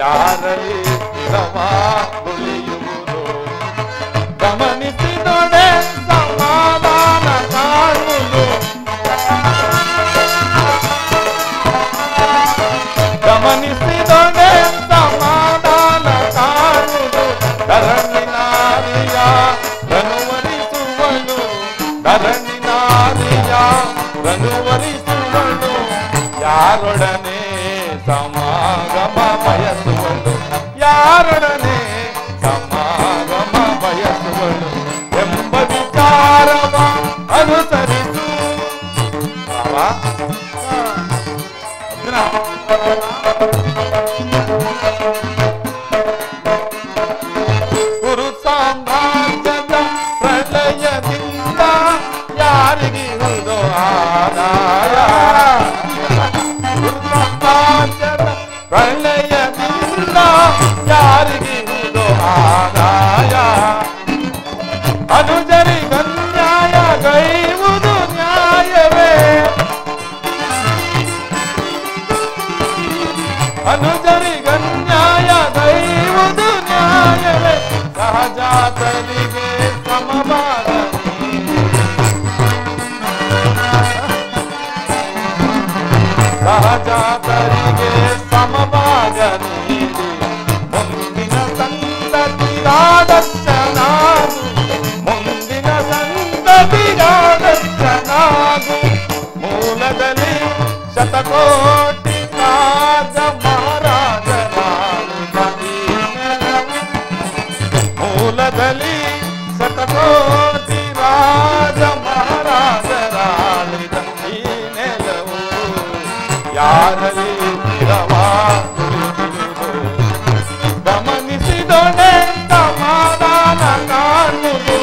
ಯಾರಲ್ಲಿ ಸ್ಥಿರವಾಗುಳಿಯುವುದು ಗಮನಿಸಿದೊಡೆ ಸಮಾಧಾನ ಕಾಣುವುದು ಗಮನಿಸಿದೊಡೆ ಸಮಾಧಾನ ಕಾಣುವುದು ಧರಣಿ ನಾರಿಯ ರನುವರಿಸುವಳು ಧರಣಿ ನಾರಿಯ ರನುವರಿಸುವಳು ಯಾರೊಡನೆ ಸಮಾಗಮ ಬಯಸುವಳು ಯಾರೊಡನೆ ಸಮಾಗಮ ಬಯಸುವಳು ಎಂಬ ವಿಚಾರವ ಅನುಸರಿಸು ಅರ್ಜುನ ಕುರು ಸಾಮ್ರಾಜ್ಯದ ಪ್ರಳಯದಿಂದ ಯಾರಿಗಿರುವುದು ಆದಾಯ ಕುರು ಸಾಮ್ರಾಜ್ಯದ ಪ್ರಳಯದಿಂದ ಯಾರಿಗಿರುವುದು ಆದಾಯ ಅನುಜರಿಗನ್ಯಾಯ ಗೈವುದು ನ್ಯಾಯವೇ ಅನುಜರಿಗನ್ಯಾಯ ಗೈವುದು ನ್ಯಾಯವೇ ಸಹಜಾತರಿಗೆ ಸಮಭಾಗ ಸಹಜಾತರಿಗೆ ಸಮಭಾಗ ನೀಡಿ ಮುಂದಿನ ಸಂತತಿಗಾದರ್ಶನಾಗು ಮುಂದಿನ ಸಂತತಿಗಾದರ್ಶನಾಗು ಮೂಲದಲ್ಲಿ ಶತಕೋಟಿ ರಾಜ ಮಹಾರಾಜರಾಳಿದ ಈ ನೆಲವು ಮೂಲದಲ್ಲಿ ಶತಕೋಟಿ ರಾಜ ಮಹಾರಾಜರಾಳಿದ ಈ ನೆಲವು ಯಾರಲ್ಲಿ ಸ್ಥಿರವಾಗುಳಿಯುವುದು ಗಮನಿಸಿದೊಡೆ ಸಮಾಧಾನ ಕಾಣುವುದು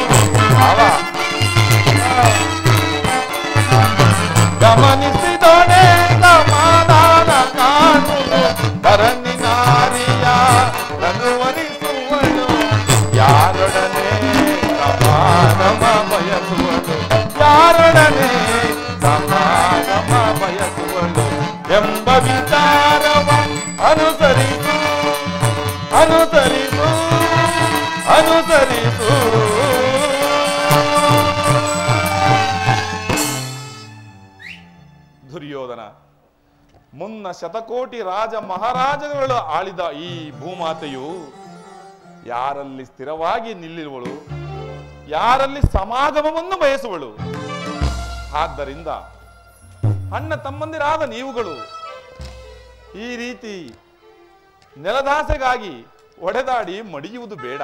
ಗಮನಿಸಿದೊಡೆ ಸಮಾಧಾನ ಕಾಣುವುದು ಧರಣಿ ನಾರಿಯ ರನುವರಿಸುವಳು ಯಾರೊಡನೆ ಸಮಾಗಮ ಬಯಸುವಳು ಯಾರೊಡನೆ ಸಮಾಗಮ ಬಯಸುವಳು ಎಂಬ ವಿಚಾರವ ಅನುಸರಿಸು ಅನುಸರಿಸು ಅನುಸರಿಸು ದುರ್ಯೋಧನ ಮುನ್ನ ಶತಕೋಟಿ ರಾಜ ಮಹಾರಾಜಗಳು ಆಳಿದ ಈ ಭೂಮಾತೆಯು ಯಾರಲ್ಲಿ ಸ್ಥಿರವಾಗಿ ನಿಲ್ಲಿರುವಳು ಯಾರಲ್ಲಿ ಸಮಾಗಮವನ್ನು ಬಯಸುವಳು ಆದ್ದರಿಂದ ಅಣ್ಣ ತಮ್ಮಂದಿರಾದ ನೀವುಗಳು ಈ ರೀತಿ ನೆಲದಾಸೆಗಾಗಿ ಒಡೆದಾಡಿ ಮಡಿಯುವುದು ಬೇಡ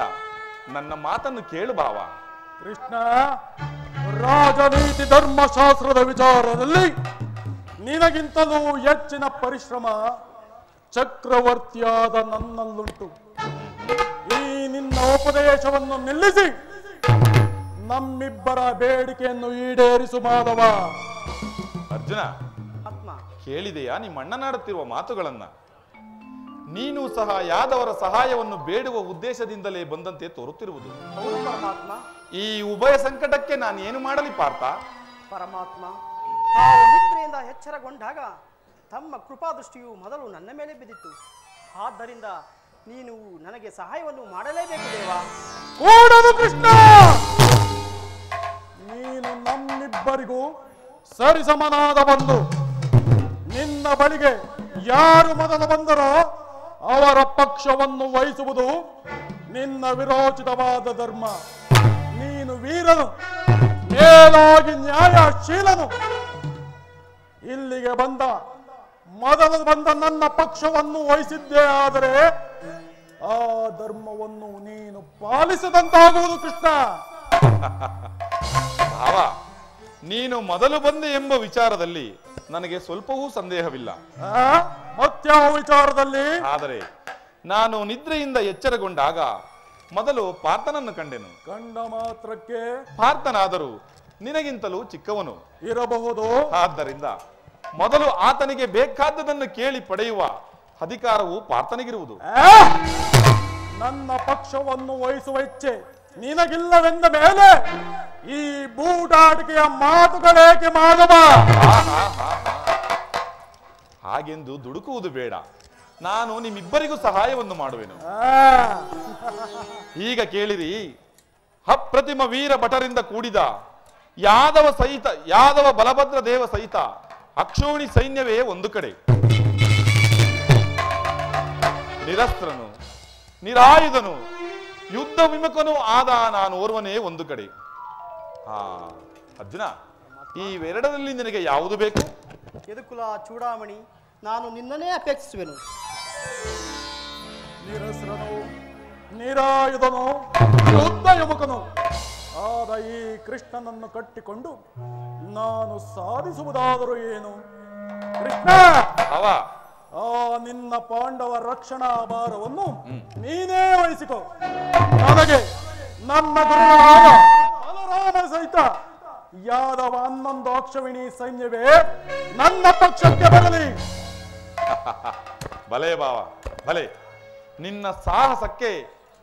ನನ್ನ ಮಾತನ್ನು ಕೇಳು ಭಾವ ಕೃಷ್ಣ ರಾಜನೀತಿ ಧರ್ಮಶಾಸ್ತ್ರದ ವಿಚಾರದಲ್ಲಿ ನಿನಗಿಂತಲೂ ಹೆಚ್ಚಿನ ಪರಿಶ್ರಮ ಚಕ್ರವರ್ತಿಯಾದ ನನ್ನಲ್ಲುಂಟು. ಈ ನಿನ್ನ ಉಪದೇಶವನ್ನು ನಿಲ್ಲಿಸಿ ನಮ್ಮಿಬ್ಬರ ಬೇಡಿಕೆಯನ್ನು ಈಡೇರಿಸು ಮಾಧವ. ಅರ್ಜುನ, ಆತ್ಮ ಕೇಳಿದೆಯಾ ನಿಮ್ಮ ಅಣ್ಣನಾಡುತ್ತಿರುವ ಮಾತುಗಳನ್ನ? ನೀನು ಸಹ ಯಾದವರ ಸಹಾಯವನ್ನು ಬೇಡುವ ಉದ್ದೇಶದಿಂದಲೇ ಬಂದಂತೆ ತೋರುತ್ತಿರುವುದು. ಹೌದು ಪರಮಾತ್ಮ. ಈ ಉಭಯ ಸಂಕಟಕ್ಕೆ ನಾನು ಏನು ಮಾಡಲಿ ಪಾರ್ಥ? ಪರಮಾತ್ಮ, ತಾವು ನಿದ್ರೆಯಿಂದ ಎಚ್ಚರಗೊಂಡಾಗ ತಮ್ಮ ಕೃಪಾದೃಷ್ಟಿಯು ಮೊದಲು ನನ್ನ ಮೇಲೆ ಬಿದ್ದಿತ್ತು. ಆದ್ದರಿಂದ ನೀನು ನನಗೆ ಸಹಾಯವನ್ನು ಮಾಡಲೇಬೇಕು ದೇವಾ. ಕೂಡದು ಕೃಷ್ಣ, ನೀನು ನಮ್ಮಿಬ್ಬರಿಗೂ ಸರಿಸಮನಾದ ಬಂದು ನಿನ್ನ ಬಳಿಗೆ ಯಾರು ಮೊದಲು ಬಂದರೋ ಅವರ ಪಕ್ಷವನ್ನು ವಹಿಸುವುದು ನಿನ್ನ ವಿರೋಚಿತವಾದ ಧರ್ಮ. ನೀನು ವೀರನು, ಮೇಲಾಗಿ ನ್ಯಾಯಶೀಲನು. ಇಲ್ಲಿಗೆ ಮೊದಲು ಬಂದ ನನ್ನ ಪಕ್ಷವನ್ನು ವಹಿಸಿದ್ದೇ ಆದರೆ ಆ ಧರ್ಮವನ್ನು ನೀನು ಪಾಲಿಸದಂತಾಗುವುದು ಕೃಷ್ಣ. ಭಾವ, ನೀನು ಮೊದಲು ಬಂದೆ ಎಂಬ ವಿಚಾರದಲ್ಲಿ ನನಗೆ ಸ್ವಲ್ಪವೂ ಸಂದೇಹವಿಲ್ಲ. ಮತ್ಯಾವ ವಿಚಾರದಲ್ಲಿ? ಆದರೆ ನಾನು ನಿದ್ರೆಯಿಂದ ಎಚ್ಚರಗೊಂಡಾಗ ಮೊದಲು ಪಾರ್ಥನನ್ನು ಕಂಡೆನು. ಕಂಡ ಮಾತ್ರಕ್ಕೆ ಪಾರ್ಥನಾದರೂ ನಿನಗಿಂತಲೂ ಚಿಕ್ಕವನು ಇರಬಹುದು. ಆದ್ದರಿಂದ ಮೊದಲು ಆತನಿಗೆ ಬೇಕಾದದನ್ನು ಕೇಳಿ ಪಡೆಯುವ ಅಧಿಕಾರವು ಪಾರ್ಥನಿಗಿರುವುದು. ನನ್ನ ಪಕ್ಷವನ್ನು ವಹಿಸುವ ಇಚ್ಛೆ ನಿನಗಿಲ್ಲವೆಂದ ಮೇಲೆ ಈ ಬೂಟಾಟಿಕೆಯ ಮಾತುಗಳೇಕೆ ಮಾಧವ? ಹಾಗೆಂದು ದುಡುಕುವುದು ಬೇಡ. ನಾನು ನಿಮ್ಮಿಬ್ಬರಿಗೂ ಸಹಾಯವನ್ನು ಮಾಡುವೆನು. ಈಗ ಕೇಳಿರಿ, ಅಪ್ರತಿಮ ವೀರ ಭಟರಿಂದ ಕೂಡಿದ ಯಾದವ ಬಲಭದ್ರ ದೇವ ಸಹಿತ ಅಕ್ಷೋಣಿ ಸೈನ್ಯವೇ ಒಂದು ಕಡೆ, ನಿರಸ್ತ್ರನು ನಿರಾಯುಧನು ಯುದ್ಧ ವಿಮುಖನೂ ಆದ ನಾನು ಓರ್ವನೇ ಒಂದು ಕಡೆ. ಅರ್ಜುನ, ಇವೆರಡರಲ್ಲಿ ನಿನಗೆ ಯಾವುದು ಬೇಕು? ಯದುಕುಲ ಚೂಡಾಮಣಿ, ನಾನು ನಿನ್ನನ್ನೇ ಅಪೇಕ್ಷಿಸುವೆನು. ನಿರಸ್ರನು ನಿರಾಯುಧನು ಯುದ್ಧ ವಿಮುಖನು ಆದ ಈ ಕೃಷ್ಣನನ್ನು ಕಟ್ಟಿಕೊಂಡು ನಾನು ಸಾಧಿಸುವುದಾದರೂ ಏನು? ಕೃಷ್ಣ, ನಿನ್ನ ಪಾಂಡವ ರಕ್ಷಣಾ ಭಾರವನ್ನು ನೀನೇ ವಹಿಸಿಕೊ. ನನಗೆ ನನ್ನ ಗುರುಗಳಾದ ಬಲರಾಮ ಸಹಿತ ಯಾದವ 11 ಅಕ್ಷವಿಣಿ ಸೈನ್ಯವೇ ನನ್ನ ಪಕ್ಷಕ್ಕೆ ಬರಲಿ. ಭಲೆ ಭಾವ, ಭಲೆ. ನಿನ್ನ ಸಾಹಸಕ್ಕೆ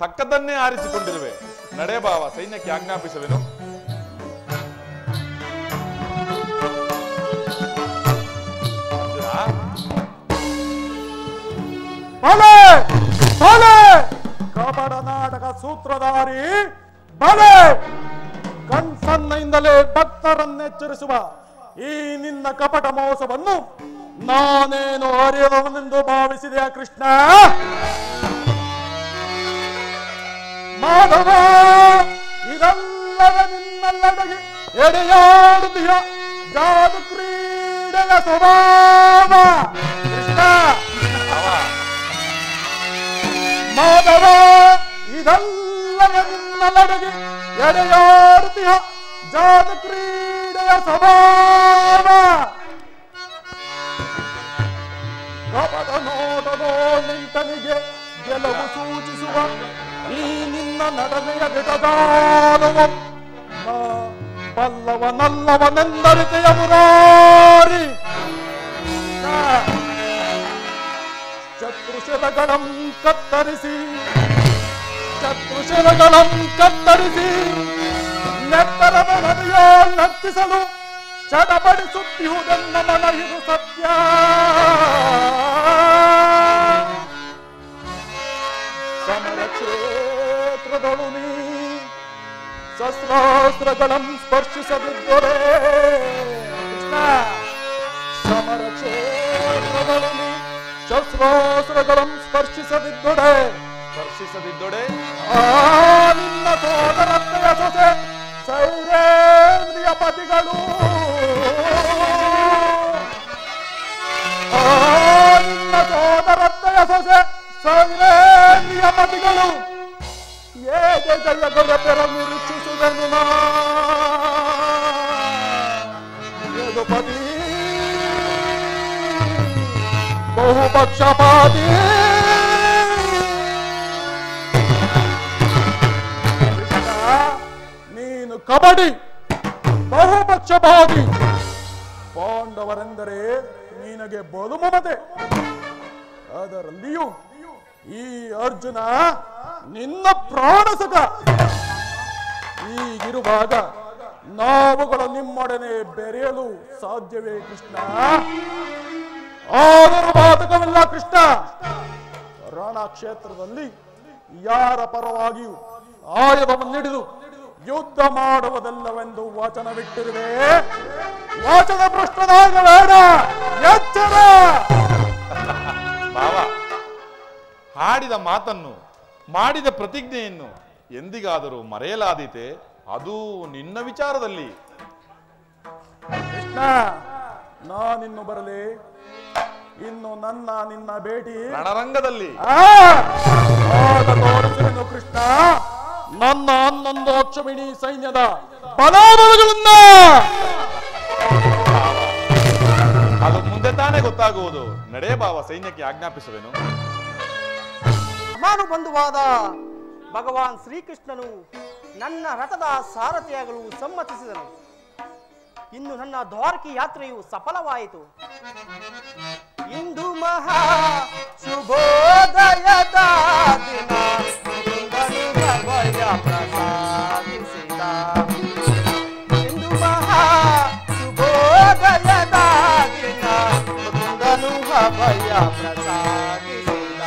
ತಕ್ಕದನ್ನೇ ಆರಿಸಿಕೊಂಡಿರುವೆ. ನಡೆ ಭಾವ, ಸೈನ್ಯಕ್ಕೆ ಆಜ್ಞಾಪಿಸುವೆನು. ಬಲೆ ಬಲೆ ಕಪಟ ನಾಟಕ ಸೂತ್ರಧಾರಿ ಬಲೆ, ಕಣ್ಸನ್ನೆಯಿಂದಲೇ ಭಕ್ತರನ್ನೆಚ್ಚರಿಸುವ ಈ ನಿನ್ನ ಕಪಟ ಮೋಸವನ್ನು ನಾನೇನು ಅರಿಯದವನೆಂದು ಭಾವಿಸಿದೆಯಾ ಕೃಷ್ಣ? ಮಾಧವ, ಇದಲ್ಲದ ನಿನ್ನಲ್ಲಡಗಿ ಎಡೆಯಾಡುತ್ತೀಯ ಜಾದು ಕ್ರೀಡೆಯ ಸ್ವಭಾವ ಕೃಷ್ಣ. ಮಾಧವ, ಇದಲ್ಲದ ನಿನ್ನಲ್ಲಡಗಿ ಎಡೆಯಾಡುತ್ತೀಯ ಜಾದು ಕ್ರೀಡೆಯ ಸ್ವಭಾವ. ಕಪಟ ನೋಟದೋ ನಿಂತನಿಗೆ ಗೆಲುವು ಸೂಚಿಸುವ ಈ ನಿನ್ನ ನಡನೆಯ ದಿಟಗಾಲವು ಬಲ್ಲವನಲ್ಲವನೆಂದರಿತೆಯ ಮುರಾರಿ. ಶತ್ರುಶರಗಳಂ ಕತ್ತರಿಸಿ ನೆತ್ತರದ ನದಿಯೋ ನರ್ತಿಸಲು ಚಡಪಡಿಸುತ್ತಿರುವುದೆನ್ನ ಮನಹಿದು ಸತ್ಯ. ಸಮರ ಕ್ಷೇತ್ರದೊಳು ನೀ ಶಸ್ತ್ರಾಸ್ತ್ರಗಳಂ ಸ್ಪರ್ಶಿಸದಿದ್ದರೆ ಕೃಷ್ಣ, ಸಮರ ಕ್ಷೇತ್ರದೊಳು ನೀ ಶಸ್ತ್ರಾಸ್ತ್ರಗಳಂ ಸ್ಪರ್ಶಿಸದಿದ್ದೊಡೆ ನಿನ್ನ ಸೋದರತ್ತೆಯ ಸೊಸೆ ಸೈರೇಂದ್ರಿಯ ಪತಿಗಳು, ನಿನ್ನ ಸೋದರತ್ತೆಯ ಸೊಸೆ ಸೈರೇಂದ್ರಿಯ ಪತಿಗಳು ಹೇಗೆ ಜಯಗಳ ಪೆರನ್ನು ರುಚಿಸುವೆನು ನಾ ಯದುಪತಿ ಬಹುಪಕ್ಷಪಾತಿ. ನೀನು ಕಬಡ್ಡಿ ಬಹುಪಕ್ಷಪಾತಿ. ಪಾಂಡವರೆಂದರೆ ನಿನಗೆ ಬಲು ಮಮತೆ. ಅದರಲ್ಲಿಯೂ ಈ ಅರ್ಜುನ ನಿನ್ನ ಪ್ರಾಣಸಕ. ಈಗಿರುವಾಗ ನಾವುಗಳು ನಿಮ್ಮೊಡನೆ ಬೆರೆಯಲು ಸಾಧ್ಯವೇ ಕೃಷ್ಣ? ಆದರೂ ಬಾಧಕವಿಲ್ಲ ಕೃಷ್ಣ. ರಣಕ್ಷೇತ್ರದಲ್ಲಿ ಯಾರ ಪರವಾಗಿಯೂ ಆಯುಧವನ್ನಿಡಿದು ಯುದ್ಧ ಮಾಡುವುದಲ್ಲವೆಂದು ವಚನವಿಟ್ಟಿರುವೆ. ವಚನ ಭ್ರಷ್ಟನಾಗಬೇಡ, ಎಚ್ಚರ. ಭಾವ, ಹಾಡಿದ ಮಾತನ್ನು ಮಾಡಿದ ಪ್ರತಿಜ್ಞೆಯನ್ನು ಎಂದಿಗಾದರೂ ಮರೆಯಲಾದೀತೆ? ಅದು ನಿನ್ನ ವಿಚಾರದಲ್ಲಿ. ಕೃಷ್ಣ, ನಾನಿನ್ನು ಬರಲಿ. ಇನ್ನು ನಿನ್ನ ಭೇಟಿ ರಣರಂಗದಲ್ಲಿ. ಆಗ ತೋರಿಸುವೆನು ಕೃಷ್ಣ ನನ್ನ 11 ಅಕ್ಷಮಿಣಿ ಸೈನ್ಯದ ಬಲಾಬಲಗಳನ್ನ. ಅದು ಮುಂದೆ ತಾನೇ ಗೊತ್ತಾಗುವುದು. ನಡೆ ಭಾವ, ಸೈನ್ಯಕ್ಕೆ ಆಜ್ಞಾಪಿಸುವೆನು. ಸಮಾನುಬಂಧುವಾದ ಭಗವಾನ್ ಶ್ರೀಕೃಷ್ಣನು ನನ್ನ ರಥದ ಸಾರಥಿಯಾಗಲು ಸಮ್ಮತಿಸಿದನು. ಇನ್ನು ನನ್ನ ದ್ವಾರಕಿ ಯಾತ್ರೆಯು ಸಫಲವಾಯಿತು. ಇಂದು ಮಹಾ ಶುಭೋದಯದ ದಿನ, ಮುಕುಂದನು ಭಯ ಪ್ರಸಾದಿಸಿದ. ಇಂದು ಮಹಾ ಶುಭೋದಯದ ದಿನ, ಮುಕುಂದನು ಭಯ ಪ್ರಸಾದಿಸಿದ.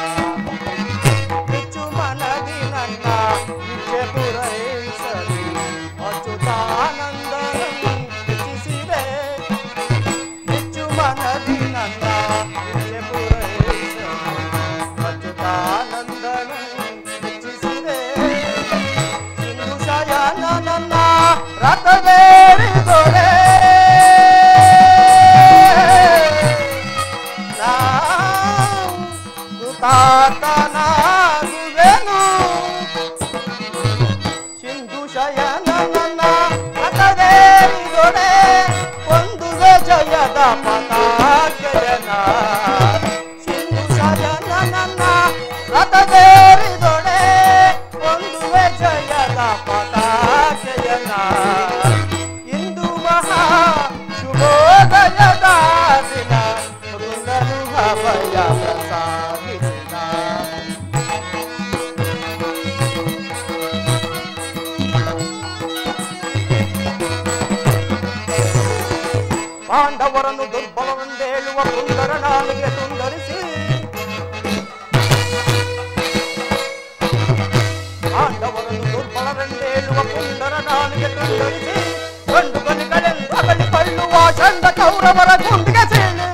ಹೆಚ್ಚು ಮನದಿ ನನ್ನ ಇಚ್ಛೆ ಪೂರೈಸಲಿ, ಅಚ್ಯುತಾನಂದನನ್ನು ಹೆಚ್ಚಿಸಿದೆ. ಹೆಚ್ಚು ಮನದಿ ನನ್ನ ಇಚ್ಛೆ ಪೂರೈಸಲಿ, ಅಚ್ಯುತಾನಂದನನ್ನು ಹೆಚ್ಚಿಸಿದೆ. ಸಿಂಧು ಶಯನ ನನ್ನ ರಥವೇರಿದೊಡೆ, ಕೃತಾರ್ಥನಾಗುವೆನು. ಸಿಂಧು ಶಯನ ನನ್ನ ರಥವೇರಿದೊಡೆ, ಹೊಂದುವೆ ಜಯದ ಪತಾಕೆಯನ. ಸಿಂಧು ಶಯನ ನನ್ನ ರಥವೇರಿದೊಡೆ, ಹೊಂದುವೆ ಜಯದ ಪತಾಕೆಯನ. ಇಂದು ಮಹಾ ಶುಭೋದಯದ ದಿನ, ಮುಕುಂದನು ಭಯ ಪ್ರಸಾದಿಸಿದ. ಪಾಂಡವರನ್ನು ದುರ್ಬಲವೆಂದೇಳುವ ಕುಂದರ ನಾಲಿಗೆ ತುಂಡರಿಸಿ, ಪಾಂಡವರನ್ನು ದುರ್ಬಲವೆಂದೇಳುವ ಕುಂದರ ನಾಲಿಗೆ ತುಂಡರಿಸಿ, ಗಂಡು ಗಲಿಗಳೆಂದು ಅಗಲಿಕೊಳ್ಳುವ ಚಂಡ ಕೌರವರ ಗುಂಡಿಗೆ ಸೀಳಿ,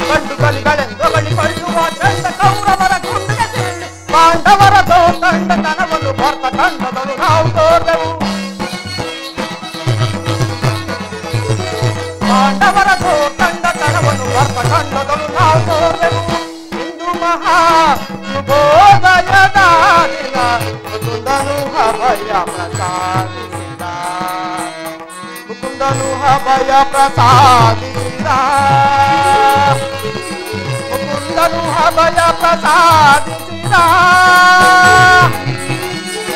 ಗಂಡು ಗಲಿಗಳೆಂದು ಅಗಲಿಕೊಳ್ಳುವ ಚಂಡ ಕೌರವರ ಗುಂಡಿಗೆ ಸೀಳಿ, ಪಾಂಡವರ ತಂಡತನವನ್ನು ಭಾರತ ತಂಡದಳು ನಾವು ತೋರ್ದೆವು. ಪಾಂಡವರ ತಂಡತನವನ್ನು ಭಾರತ ತಂಡದಳು ನಾವು ತೋರ್ದೆವು. ಇಂದು ಮಹಾ ಶುಭೋದಯದ ದಿನ, ಮುಕುಂದನು ಭಯ ಪ್ರಸಾದಿಸಿದ. ಮುಕುಂದನು ಭಯ ಪ್ರಸಾದಿಸಿದ. ಮುಕುಂದನು ಭಯ ಪ್ರಸಾದಿಸಿದ.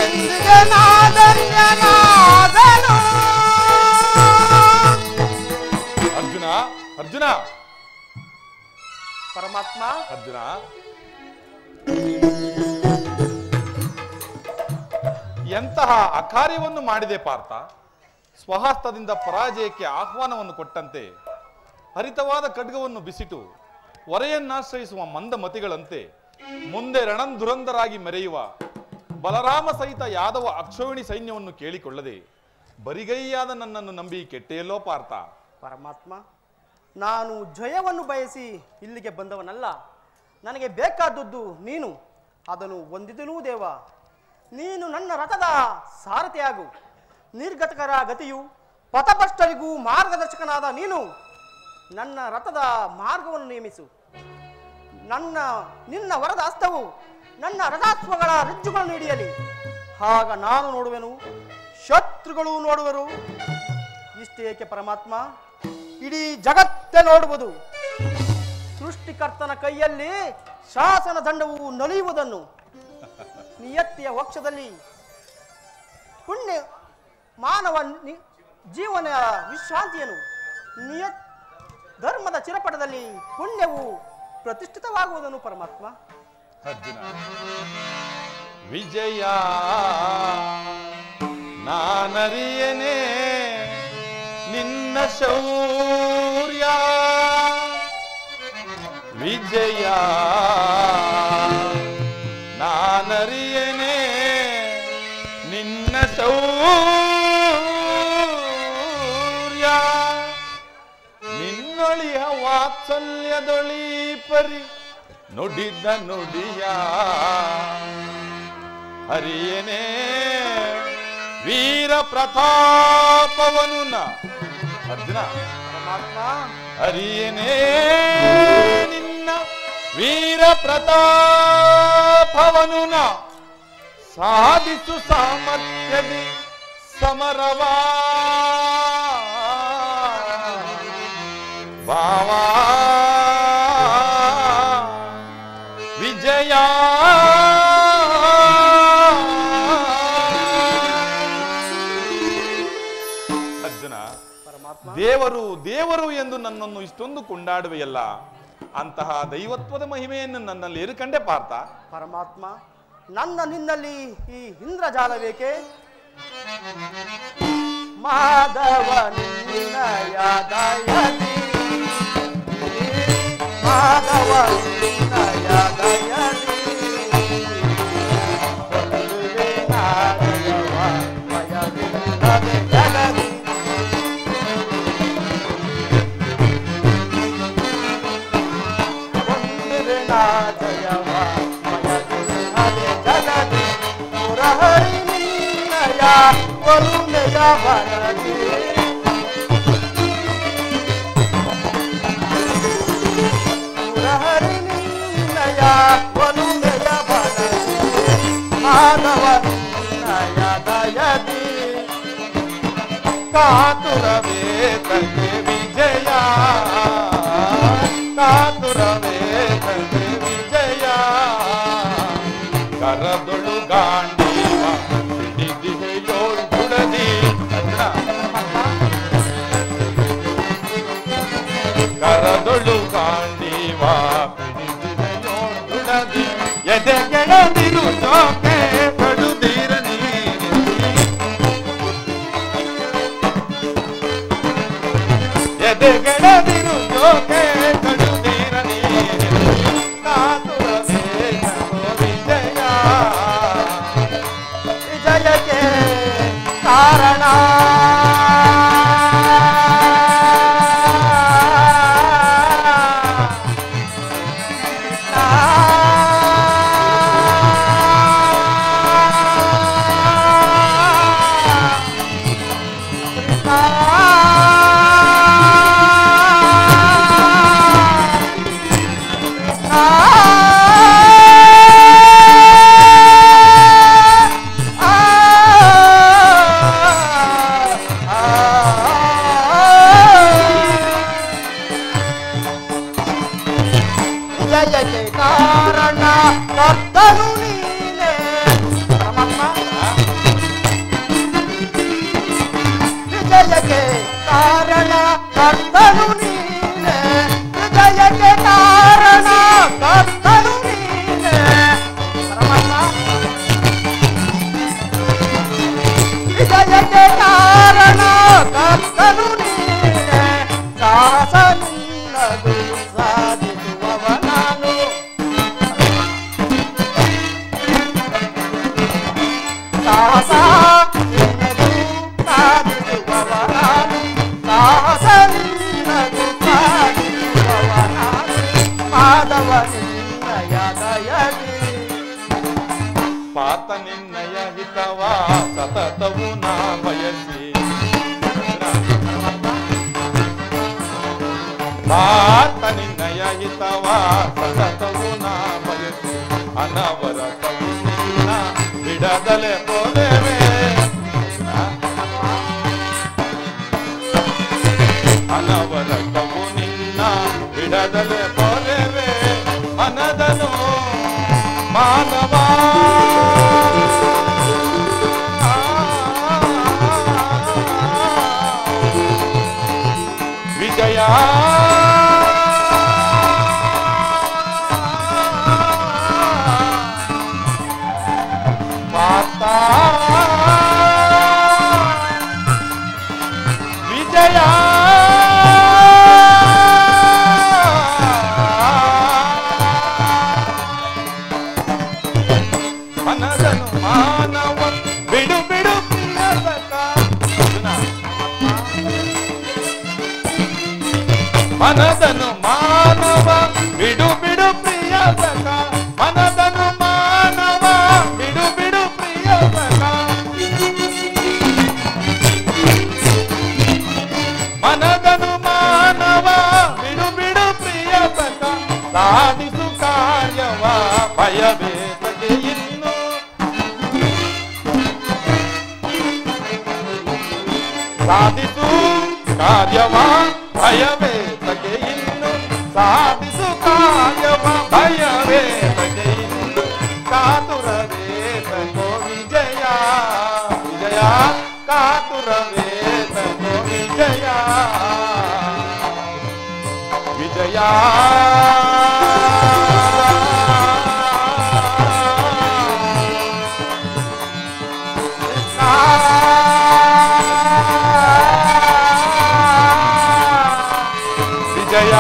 ಎಂದಿಗೆ ನಾದನ್ಯನಾದನು. ಅರ್ಜುನ, ಅರ್ಜುನ, ಪರಮಾತ್ಮ, ಅರ್ಜುನ, ಎಂತಹ ಅಕಾರ್ಯವನ್ನು ಮಾಡಿದೆ ಪಾರ್ಥ. ಸ್ವಹಸ್ತದಿಂದ ಪರಾಜಯಕ್ಕೆ ಆಹ್ವಾನವನ್ನು ಕೊಟ್ಟಂತೆ ಹರಿತವಾದ ಖಡ್ಗವನ್ನು ಬಿಸಿಟು ಹೊರೆಯನ್ನಾಶ್ರಯಿಸುವ ಮಂದಮತಿಗಳಂತೆ ಮುಂದೆ ರಣಂಧುರಂಧರಾಗಿ ಮೆರೆಯುವ ಬಲರಾಮ ಸಹಿತ ಯಾದವ ಅಕ್ಷೋಹಿಣಿ ಸೈನ್ಯವನ್ನು ಕೇಳಿಕೊಳ್ಳದೆ ಬರಿಗೈಯಾದ ನನ್ನನ್ನು ನಂಬಿ ಕೆಟ್ಟೆಯಲ್ಲೋ ಪಾರ್ಥ. ಪರಮಾತ್ಮ, ನಾನು ಜಯವನ್ನು ಬಯಸಿ ಇಲ್ಲಿಗೆ ಬಂದವನಲ್ಲ. ನನಗೆ ಬೇಕಾದದ್ದು ನೀನು, ಅದನ್ನು ಹೊಂದಿದನೂ ದೇವ. ನೀನು ನನ್ನ ರಥದ ಸಾರಥಿಯಾಗು. ನಿರ್ಗತಕರ ಗತಿಯು ಪಥಭ್ರಷ್ಟರಿಗೂ ಮಾರ್ಗದರ್ಶಕನಾದ ನೀನು ನನ್ನ ರಥದ ಮಾರ್ಗವನ್ನು ನೇಮಿಸು. ನಿನ್ನ ವರದ ಹಸ್ತವು ನನ್ನ ರಥಾಶ್ವಗಳ ರಜ್ಜುಗಳನ್ನು ಹಿಡಿಯಲಿ. ಆಗ ನಾನು ನೋಡುವೆನು, ಶತ್ರುಗಳು ನೋಡುವರು. ಇಷ್ಟೇಕೆ ಪರಮಾತ್ಮ, ಇಡೀ ಜಗತ್ತೇ ನೋಡುವುದು. ಸೃಷ್ಟಿಕರ್ತನ ಕೈಯಲ್ಲಿ ಶಾಸನ ದಂಡವು ನಲಿಯುವುದನ್ನು, ನಿಯತ್ತಿಯ ವಕ್ಷದಲ್ಲಿ ಪುಣ್ಯ ಮಾನವ ಜೀವನ ವಿಶ್ರಾಂತಿಯನ್ನು, ಧರ್ಮದ ಚಿರಪಟದಲ್ಲಿ ಪುಣ್ಯವು ಪ್ರತಿಷ್ಠಿತವಾಗುವುದನ್ನು ಪರಮಾತ್ಮ. ಅರ್ಜುನ, ವಿಜಯ ನಾನರಿಯನೆ ನಿನ್ನ ಶೌರ್ಯ ವಿಜಯ ನಾನರಿಯನೆ ನಿನ್ನ ಶೌರ್ಯ ನಿನ್ನೊಳಿಯ ವಾತ್ಸಲ್ಯದೊಳಿ ಪರಿ ನುಡಿದ ನುಡಿಯ ಹರಿಯನೇ ವೀರ ಪ್ರತಾಪವನು ಅರ್ಜುನ ಹರಿಯನೇ ನಿನ್ನ ವೀರ ಪ್ರತಾಪವನು ಸಾಧಿಸು ಸಾಮರ್ಥ್ಯದಿ ಸಮರವಾ ಭಾವಾ ವಿಜಯ ಅರ್ಜುನ ದೇವರು ದೇವರು ಎಂದು ನನ್ನನ್ನು ಇಷ್ಟೊಂದು ಕೊಂಡಾಡುವೆಯಲ್ಲ, ಅಂತಹ ದೈವತ್ವದ ಮಹಿಮೆಯನ್ನು ನನ್ನಲ್ಲಿ ಏರುಕಂಡೆ ಪಾರ್ಥ. ಪರಮಾತ್ಮ, ನನ್ನ ನಿನ್ನಲ್ಲಿ ಈ ಇಂದ್ರಜಾಲವೇಕೆ? ಮಾಧವ ನಿನ್ನಯ ದಯದಿ, ಮಾಧವ ನಿನ್ನಯ ದಯದಿ, ಕೊಲ್ಲುವೆ ನಾದವ ಭಯವಿಲ್ಲದೆ ಜಗದಿ. ಕೊಲ್ಲುವೆ ನಾದವ ಭಯವಿಲ್ಲದೆ ಜಗದಿ, ಮುರಹರಿ ನಿನ್ನಯ ಒಲುಮೆಯ ಬಲದಿ. ಮುರಹರಿ ನಿನ್ನಯ ಒಲುಮೆಯ ಬಲದಿ, ಮಾಧವ ನಿನ್ನಯ ದಯದಿ. ಕಾತುರವೇ ತಗೆ ವಿಜಯ, ಕಾತುರವೇ ತಗೆ ವಿಜಯ, ಕರದೊಳು ಗಾಂಡೀವ ಹಿಡಿದಿವೆಯೋಳ್ ಗುಡದಿ. ಕರದೊಳು ಗಾಂಡೀವ ಹಿಡಿದಿವೆಯೋಳ್ ಗುಡದಿ, ಎದೆಗೆಳದಿರು ಜೋಕೆ ಕಡುದೀರ ನೀರಿ, ಎದೆಗೆಳದಿರು ಜೋಕೆ ಕಡುದೀರ ನೀರಿ, ಕಾತುರವೇ ತಗೋ ವಿಜಯ. ವಿಜಯಕ್ಕೆ ಕಾರಣ ವಿಜಯಕ್ಕೆ ಕಾರಣ ಕರ್ತನು ನೀನೆ. ವಿಜಯಕ್ಕೆ ಕಾರಣ ಕರ್ತನು ನೀನೆ, ವಿಜಯಕ್ಕೆ ಕಾರಣ ಕರ್ತನು ನೀನೆ. ವಿಜಯಕ್ಕೆ ಕಾರಣ ಕರ್ತನು ನೀನೆ, ಸಾಹಸ ನಿನ್ನದು ಸಾಧಿಸುವವ ನಾನು. ಸಾಹಸ ನಿನ್ನದು ಸಾಧಿಸುವವ ನಾನು, ಸಾಹಸ ನಿನ್ನದು ಸಾಧಿಸುವವ ನಾನು. ಮಾಧವ ನಿನ್ನಯ ದಯದಿ. ಪಾತ ನಿನ್ನಯ ಹಿತವ ಸತತವು ನಾ ಬಯಸಿ, ಪಾತ ನಿನ್ನಯ ಹಿತವ ಸತತವು ನಾ ಬಯಸಿ, ಅನವರತವು ನಿನ್ನ ಬಿಡದಲೆ ಪೋಲೆವೆ, ಅನವರತವು ನಿನ್ನ ಬಿಡದಲೆ ಪೋಲೆವೆ, ಮನದನು ಮಾನವ ವಿಜಯ. ಮನದನು ಮಾನವ ಬಿಡು ಬಿಡು ಪ್ರಿಯ ಸಖ ಮನದನು ಮಾನವ ಬಿಡು ಬಿಡು ಪ್ರಿಯ ಸಖ ಮನದನು ಮಾನವ ಬಿಡು ಬಿಡು ಪ್ರಿಯ ಸಖ ಸಾಧಿಸು ಕಾರ್ಯವ ಭಯವೇತಗೆ ಇನ್ನು ಸಾಧಿಸು ಕಾರ್ಯವ ಭಯವೇತಗೆ ಇನ್ನು ಸಾಧಿಸು ಕಾರ್ಯವ ಭಯವೇತಗೆ ಇನ್ನು ಕಾತುರವೇತಕೋ ವಿಜಯ ವಿಜಯ ಕಾತುರವೇತಕೋ ವಿಜಯ ವಿಜಯ ವಿಜಯ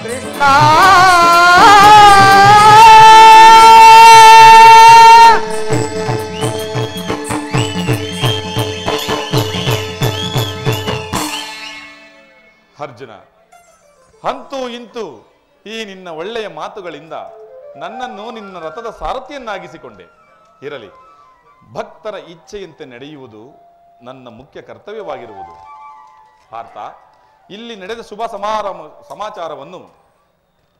ಕೃಷ್ಣ ಅರ್ಜುನ, ಅಂತೂ ಇಂತೂ ಈ ನಿನ್ನ ಒಳ್ಳೆಯ ಮಾತುಗಳಿಂದ ನನ್ನನ್ನು ನಿನ್ನ ರಥದ ಸಾರಥಿಯನ್ನಾಗಿಸಿಕೊಂಡೆ. ಇರಲಿ, ಭಕ್ತರ ಇಚ್ಛೆಯಂತೆ ನಡೆಯುವುದು ನನ್ನ ಮುಖ್ಯ ಕರ್ತವ್ಯವಾಗಿರುವುದು. ಪಾರ್ಥ, ಇಲ್ಲಿ ನಡೆದ ಶುಭ ಸಮಾಚಾರವನ್ನು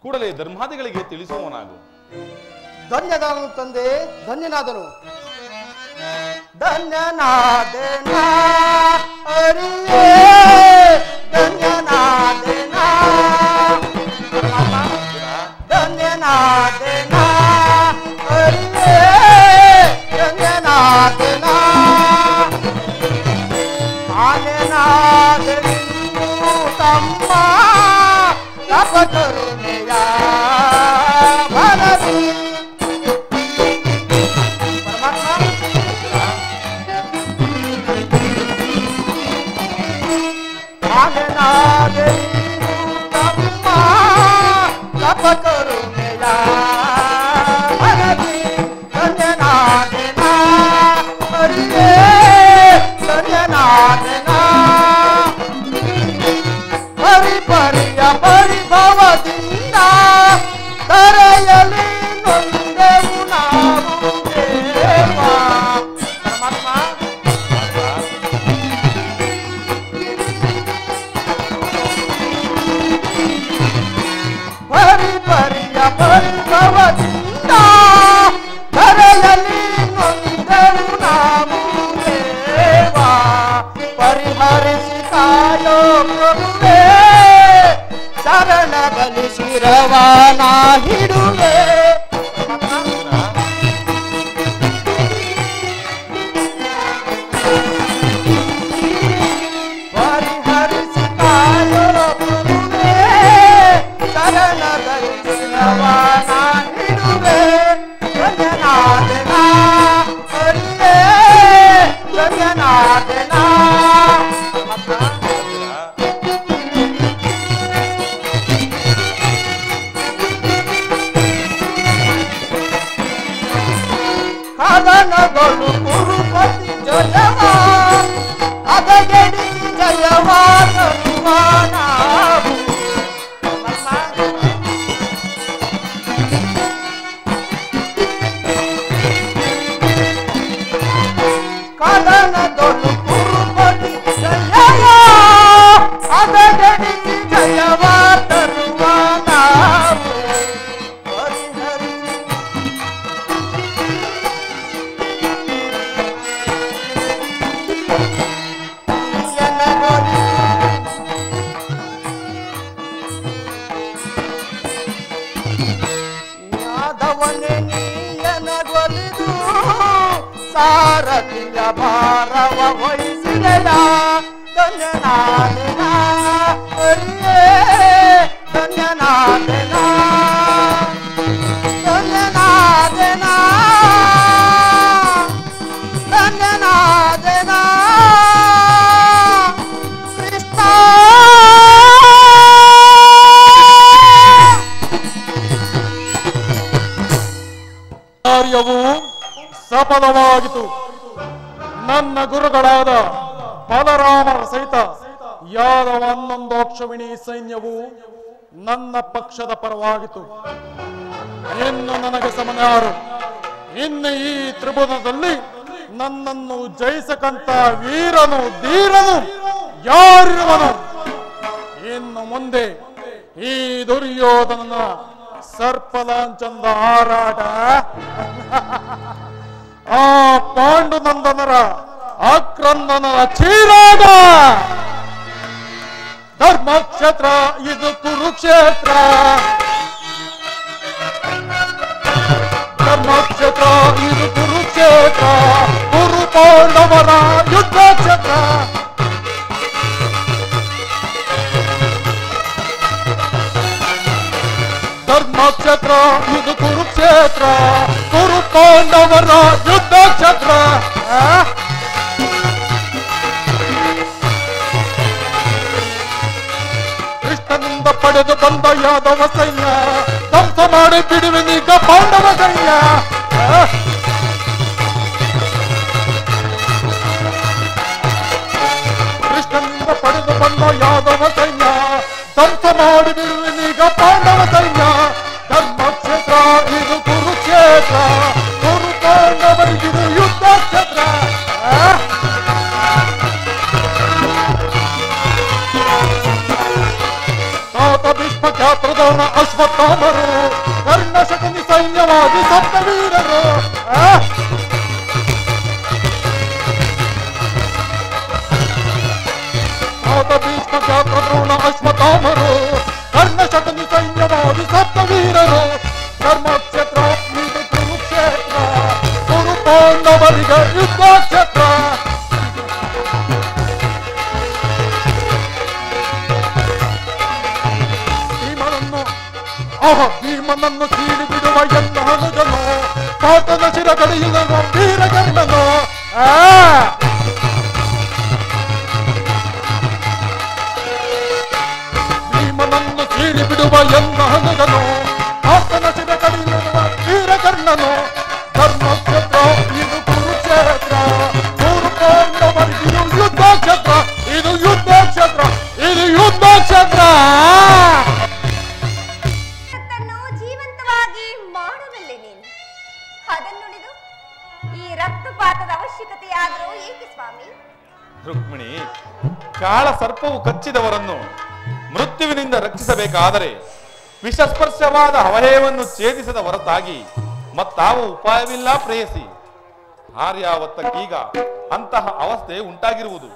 ಕೂಡಲೇ ಧರ್ಮಾದಿಗಳಿಗೆ ತಿಳಿಸುವವನಾಗು. ಧನ್ಯನಾದನು ತಂದೆ, ಧನ್ಯನಾದನು. ಧನ್ಯನಾದನ ಹರಿಯೇ ಧನ್ಯನಾದನ ಧನ್ಯನಾದನ ಹರಿಯೇ ಧನ್ಯನಾದನ ಆನೆನಾದನಿಂದು ತಮ್ಮ ತಪ ಕರುಣೆಯ ಭರತಿ ಪರಿಭವದಿಂದ ತರೆಯಲಿ ನೊಂದೆವು ನಾವು ದೇವ. ಪರಿಭವದಿಂದ ತರೆಯಲಿ ನೊಂದೆವು ನಾವು ದೇವ. ಪರಿಹರಿಸಿ ಕಾಯೋ ಪ್ರಭುವೇ ಶರಣದಲ್ಲಿ ಶಿರವಾನ ಹಿಡುವೆ. ಪರಿಹರಿಸಿ ಕಾಯೋ ಪ್ರಭುವೇ ಶರಣದಲ್ಲಿ ಶಿರವಾನ ಹಿಡುವೆ. ಧನ್ಯನಾದನ ಹರಿಯೇ ಧನ್ಯನಾದನ. ಕದನಗಳು ಕುರುಪತಿ ಜಯವ ಅದಗೆಡಿ ಜಯವ ತರುವ ನಾವು. ಕದನಗಳು ಕುರುಪತಿ ಜಯವ ಅದಗೆಡಿ ಜಯವ ತರುವ ನಾವು. ಯಾದವನೇ ನೀಯನಗೊಲಿದು ಸಾರಥಿಯ ಭಾರವ ವಹಿಸಿದೆಯ. ಧನ್ಯನಾದನ ಹರಿಯೇ ಧನ್ಯನಾದನ ಧನ್ಯನಾದನ ಧನ್ಯನಾದನ ಕೃಷ್ಣ. ಕಾರ್ಯವು ಸಫಲವಾಯಿತು. ನನ್ನ ಗುರುಗಳಾದ ಬಲರಾಮರ ಸಹಿತ ಯಾದವ 11 ಅಕ್ಷವಿಣಿ ಸೈನ್ಯವು ನನ್ನ ಪಕ್ಷದ ಪರವಾಗಿತ್ತು. ಇನ್ನು ನನಗೆ ಸಮನ್ಯಾರು? ಇನ್ನು ಈ ತ್ರಿಭುವನದಲ್ಲಿ ನನ್ನನ್ನು ಜಯಿಸಕಂತ ವೀರನು ಧೀರನು ಯಾರಿರುವನು? ಇನ್ನು ಮುಂದೆ ಈ ದುರ್ಯೋಧನನ ಸರ್ಪಲಾಂಚಂದ ಹಾರಾಟ ಆ ಪಾಂಡುನಂದನರ ಆಕ್ರಂದನರ ಚೀರಾಟ. ಧರ್ಮಕ್ಷೇತ್ರ ಇದು ಕುರುಕ್ಷೇತ್ರ, ಧರ್ಮಕ್ಷೇತ್ರ ಇದು ಕುರುಕ್ಷೇತ್ರ, ಕುರು ಪಾಂಡವರ ಯುದ್ಧ ಕ್ಷೇತ್ರ. ಧರ್ಮಕ್ಷೇತ್ರ ಇದು ಕುರುಕ್ಷೇತ್ರ, ಕುರು ಪಾಂಡವರ ಯುದ್ಧ ಕ್ಷೇತ್ರ. ಕೃಷ್ಣನಿಂದ ಪಡೆದು ಬಂದ ಯಾದವ ಸೈನ್ಯ ಧ್ವಂಸ ಮಾಡಿ ಬಿಡುವಿನೀಗ ಪಾಂಡವ ಸೈನ್ಯ. ಕೃಷ್ಣನಿಂದ ಪಡೆದು ಬಂದ ಯಾದವ ಸೈನ್ಯ ಧ್ವಂಸ ಮಾಡಿ ಬಿಡುವಿನೀಗ ಪಾಂಡವ ಸೈನ್ಯ. ಧರ್ಮಕ್ಷೇತ್ರ ಇದು ಕುರುಕ್ಷೇತ್ರ, ಕುರು ಪಾಂಡವರಿಗಿದು ಯುದ್ಧ ಕ್ಷೇತ್ರ. ಭೀಷ್ಮ ಖ್ಯಾತ್ರದವನ ಅಶ್ವತ್ಥಾಮರು ಕರ್ಣಶಕನಿ ಸೈನ್ಯವಾದಿ ಸಪ್ತವೀರರು. ಭೀಷ್ಮ ಖ್ಯಾತ್ರದ್ರೋಣ ಅಶ್ವತ್ಥಾಮರು ಕರ್ಣಶಕನಿ ಸೈನ್ಯವಾದಿ ಸಪ್ತವೀರರು. ಧರ್ಮಕ್ಷೇತ್ರ ಇದು ಕುರುಕ್ಷೇತ್ರ, ಕುರು ಪಾಂಡವರಿಗೆ ಯುದ್ಧ ಕ್ಷೇತ್ರ. ಭೀಮನನ್ನು ಕೀಳಿ ಬಿಡುವ ಎಲ್ಲ ಹನುಜನು ಪಾತನ ಶಿರಗಡಿಯುವ ವೀರಗರ್ಣನು. ಭೀಮನನ್ನು ಕೀಳಿ ಬಿಡುವ ಎಲ್ಲ ಹನುಜನು ಪಾತನ ಶಿರಗಡಿಯುವ ವೀರಗರ್ಣನು. ಧರ್ಮಕ್ಷೇತ್ರ ಇದು ಕುರುಕ್ಷೇತ್ರ, ಕುರು ಪಾಂಡವರಿಗಿದು ಯುದ್ಧ ಕ್ಷೇತ್ರ, ಇದು ಯುದ್ಧ ಕ್ಷೇತ್ರ, ಇದು ಯುದ್ಧ ಕ್ಷೇತ್ರ. ರುಕ್ಮಿಣಿ, ಕಾಳ ಸರ್ಪವು ಕಚ್ಚಿದವರನ್ನು ಮೃತ್ಯುವಿನಿಂದ ರಕ್ಷಿಸಬೇಕಾದರೆ ವಿಷಸ್ಪರ್ಶವಾದ ಅವಯವನ್ನು ಛೇದಿಸದ ಹೊರತಾಗಿ ಮತ್ತಾವ ಉಪಾಯವಿಲ್ಲ ಪ್ರೇಯಸಿ. ಆರ್ಯಾವತ್ತಕ್ಕೀಗ ಅಂತಹ ಅವಸ್ಥೆ ಉಂಟಾಗಿರುವುದು.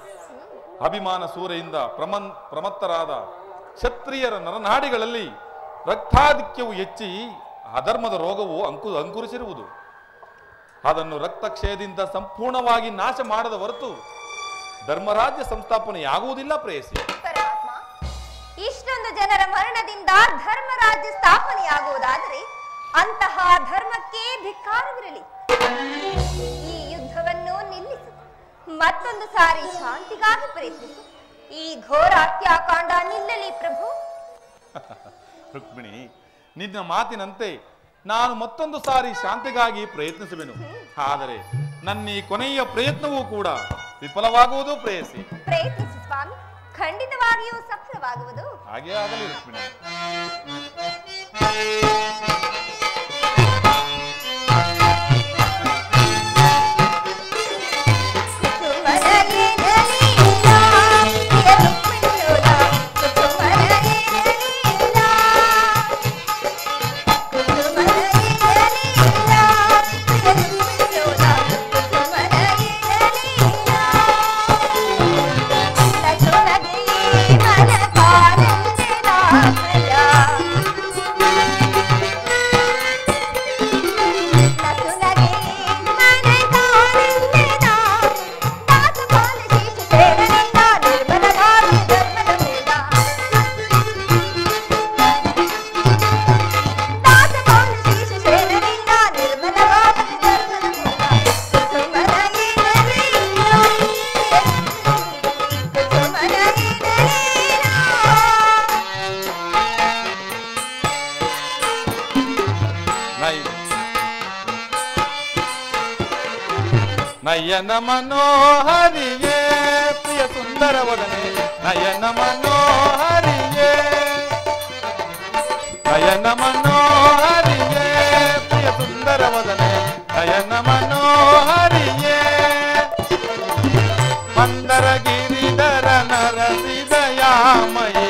ಅಭಿಮಾನ ಸೂರೆಯಿಂದ ಪ್ರಮತ್ತರಾದ ಕ್ಷತ್ರಿಯರ ನರನಾಡಿಗಳಲ್ಲಿ ರಕ್ತಾಧಿಕ್ಯವು ಹೆಚ್ಚಿ ಅಧರ್ಮದ ರೋಗವು ಅಂಕುರಿಸಿರುವುದು. ಅದನ್ನು ರಕ್ತಕ್ಷಯದಿಂದ ಸಂಪೂರ್ಣವಾಗಿ ನಾಶ ಮಾಡದ ಹೊರತು ಧರ್ಮರಾಜ್ಯ ಸಂಸ್ಥಾಪನೆಯಾಗುವುದಿಲ್ಲ ಪ್ರೇಯಸಿ. ಪರಮಾತ್ಮ, ಇಷ್ಟೊಂದು ಜನರ ಮರಣದಿಂದ ಧರ್ಮರಾಜ್ಯ ಸ್ಥಾಪನೆಯಾಗುವುದಾದರೆ ಅಂತಹ ಧರ್ಮಕ್ಕೆ ಧಿಕ್ಕಾರವಿರಲಿ. ಈ ಯುದ್ಧವನ್ನು ನಿಲ್ಲಿಸು, ಮತ್ತೊಂದು ಸಾರಿ ಶಾಂತಿಗಾಗಿ ಪ್ರಯತ್ನಿಸು. ಈ ಘೋರ ಹತ್ಯಾಕಾಂಡ ನಿಲ್ಲಲಿ ಪ್ರಭು. ರುಕ್ಮಿಣಿ, ನಿನ್ನ ಮಾತಿನಂತೆ ನಾನು ಮತ್ತೊಂದು ಸಾರಿ ಶಾಂತಿಗಾಗಿ ಪ್ರಯತ್ನಿಸುವೆನು. ಆದರೆ ನನ್ನ ಈ ಕೊನೆಯ ಪ್ರಯತ್ನವೂ ಕೂಡ ವಿಫಲವಾಗುವುದು ಪ್ರೇಯಸಿ. ಪ್ರಯತ್ನಿಸಿ ಸ್ವಾಮಿ, ಖಂಡಿತವಾಗಿಯೂ ಸಫಲವಾಗುವುದು. ಹಾಗೆ ಆಗಲಿ ರುಕ್ಮಿಣಿ. ನಯನ ಮನೋಹರಿಯೇ ಪ್ರಿಯ ಸುಂದರ ವದನೆ ನಯನ ಮನೋಹರಿಯೇ ನಯನ ಮನೋಹರಿಯೇ ಪ್ರಿಯ ಸುಂದರ ವದನೆ ನಯನ ಮನೋಹರಿಯೇ ಮಂದರ ಗಿರಿಧರ ನರಸಿದಯಾಮಯೇ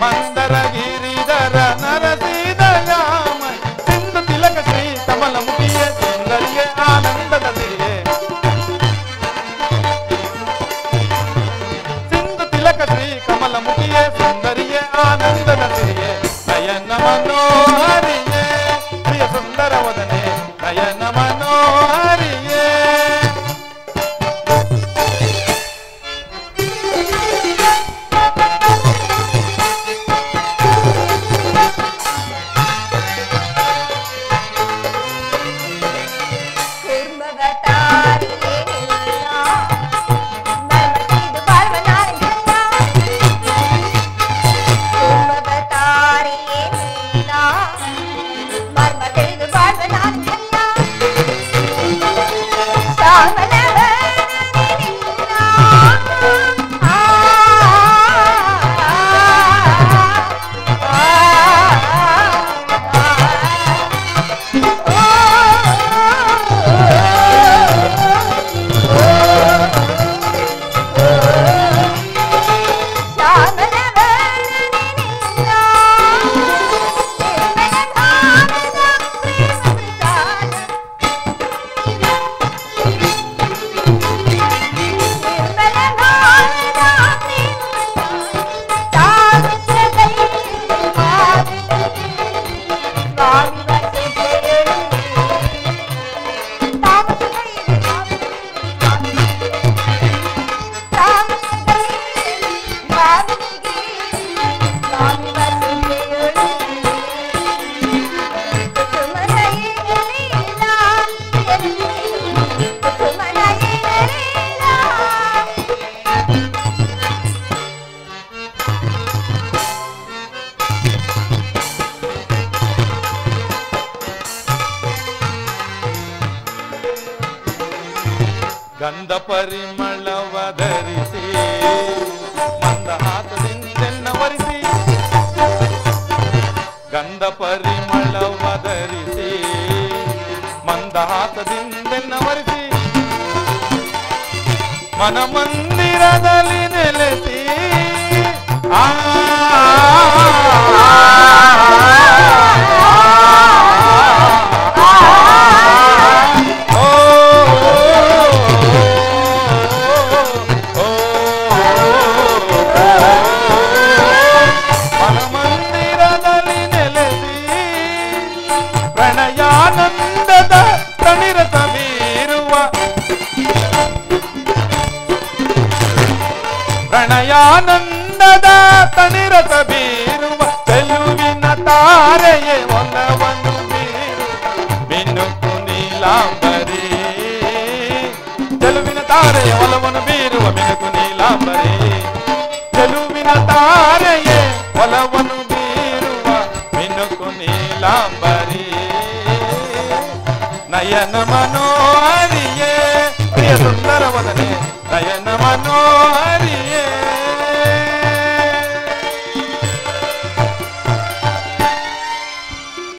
ಮಂದರ ಗಿರಿಧರ ನರಸಿದಯಾಮಯ ಸಿಂಧು ತಿಲಕ ಶ್ರೀ ಕಮಲ ಮುಖಿಯೇ ಸುಂದರಿಯೇ ಆನಂದದ ಸಿರಿಯೇ ಸಿಂಧು ತಿಲಕ ಶ್ರೀ ಕಮಲ ಮುಖಿಯೇ ಸುಂದರಿಯೇ ಆನಂದದ ಸಿರಿಯೇ ನಯನ ಮನೋಹರಿಯೇ ಪ್ರಿಯ ಸುಂದರ ವದನೆ ನಯನ ಮನೋಹರಿಯೇ ಗಂಧ ಪರಿಮಳವ ಧರಿಸಿ ಮಂದಹಾಸದಿಂದ ವರಿಸಿ ಗಂಧ ಪರಿಮಳವ ಧರಿಸಿ ಮಂದಹಾಸದಿಂದ ವರಿಸಿ ಮನ ಮಂದಿರದಲ್ಲಿ ನೆಲೆಸಿ ಪ್ರಣಯಾನಂದದ ತಣಿರಸ ಬೀರುವ ಪ್ರಣಯಾನಂದದ ತಣಿರಸ ಬೀರುವ ಚೆಲುವಿನ ತಾರೆಯೇ ಒಲವನ್ನು ಬೀರುವ ಮಿನುಕು ನೀಲಾಂಬರಿ ಚೆಲುವಿನ ತಾರೆಯೇ ಒಲವನ್ನು ಬೀರುವ ಮಿನುಕು ನೀಲಾಂಬರಿ ಚೆಲುವಿನ ತಾರೆಯೇ ಒಲವನ್ನು ಬೀರುವ ಮಿನುಕು ನೀಲಾಂಬರಿ ನಯನ ಮನೋಹರಿಯೇ ಪ್ರಿಯ ಸುಂದರ ವದನೆ ನಯನ ಮನೋಹರಿಯೇ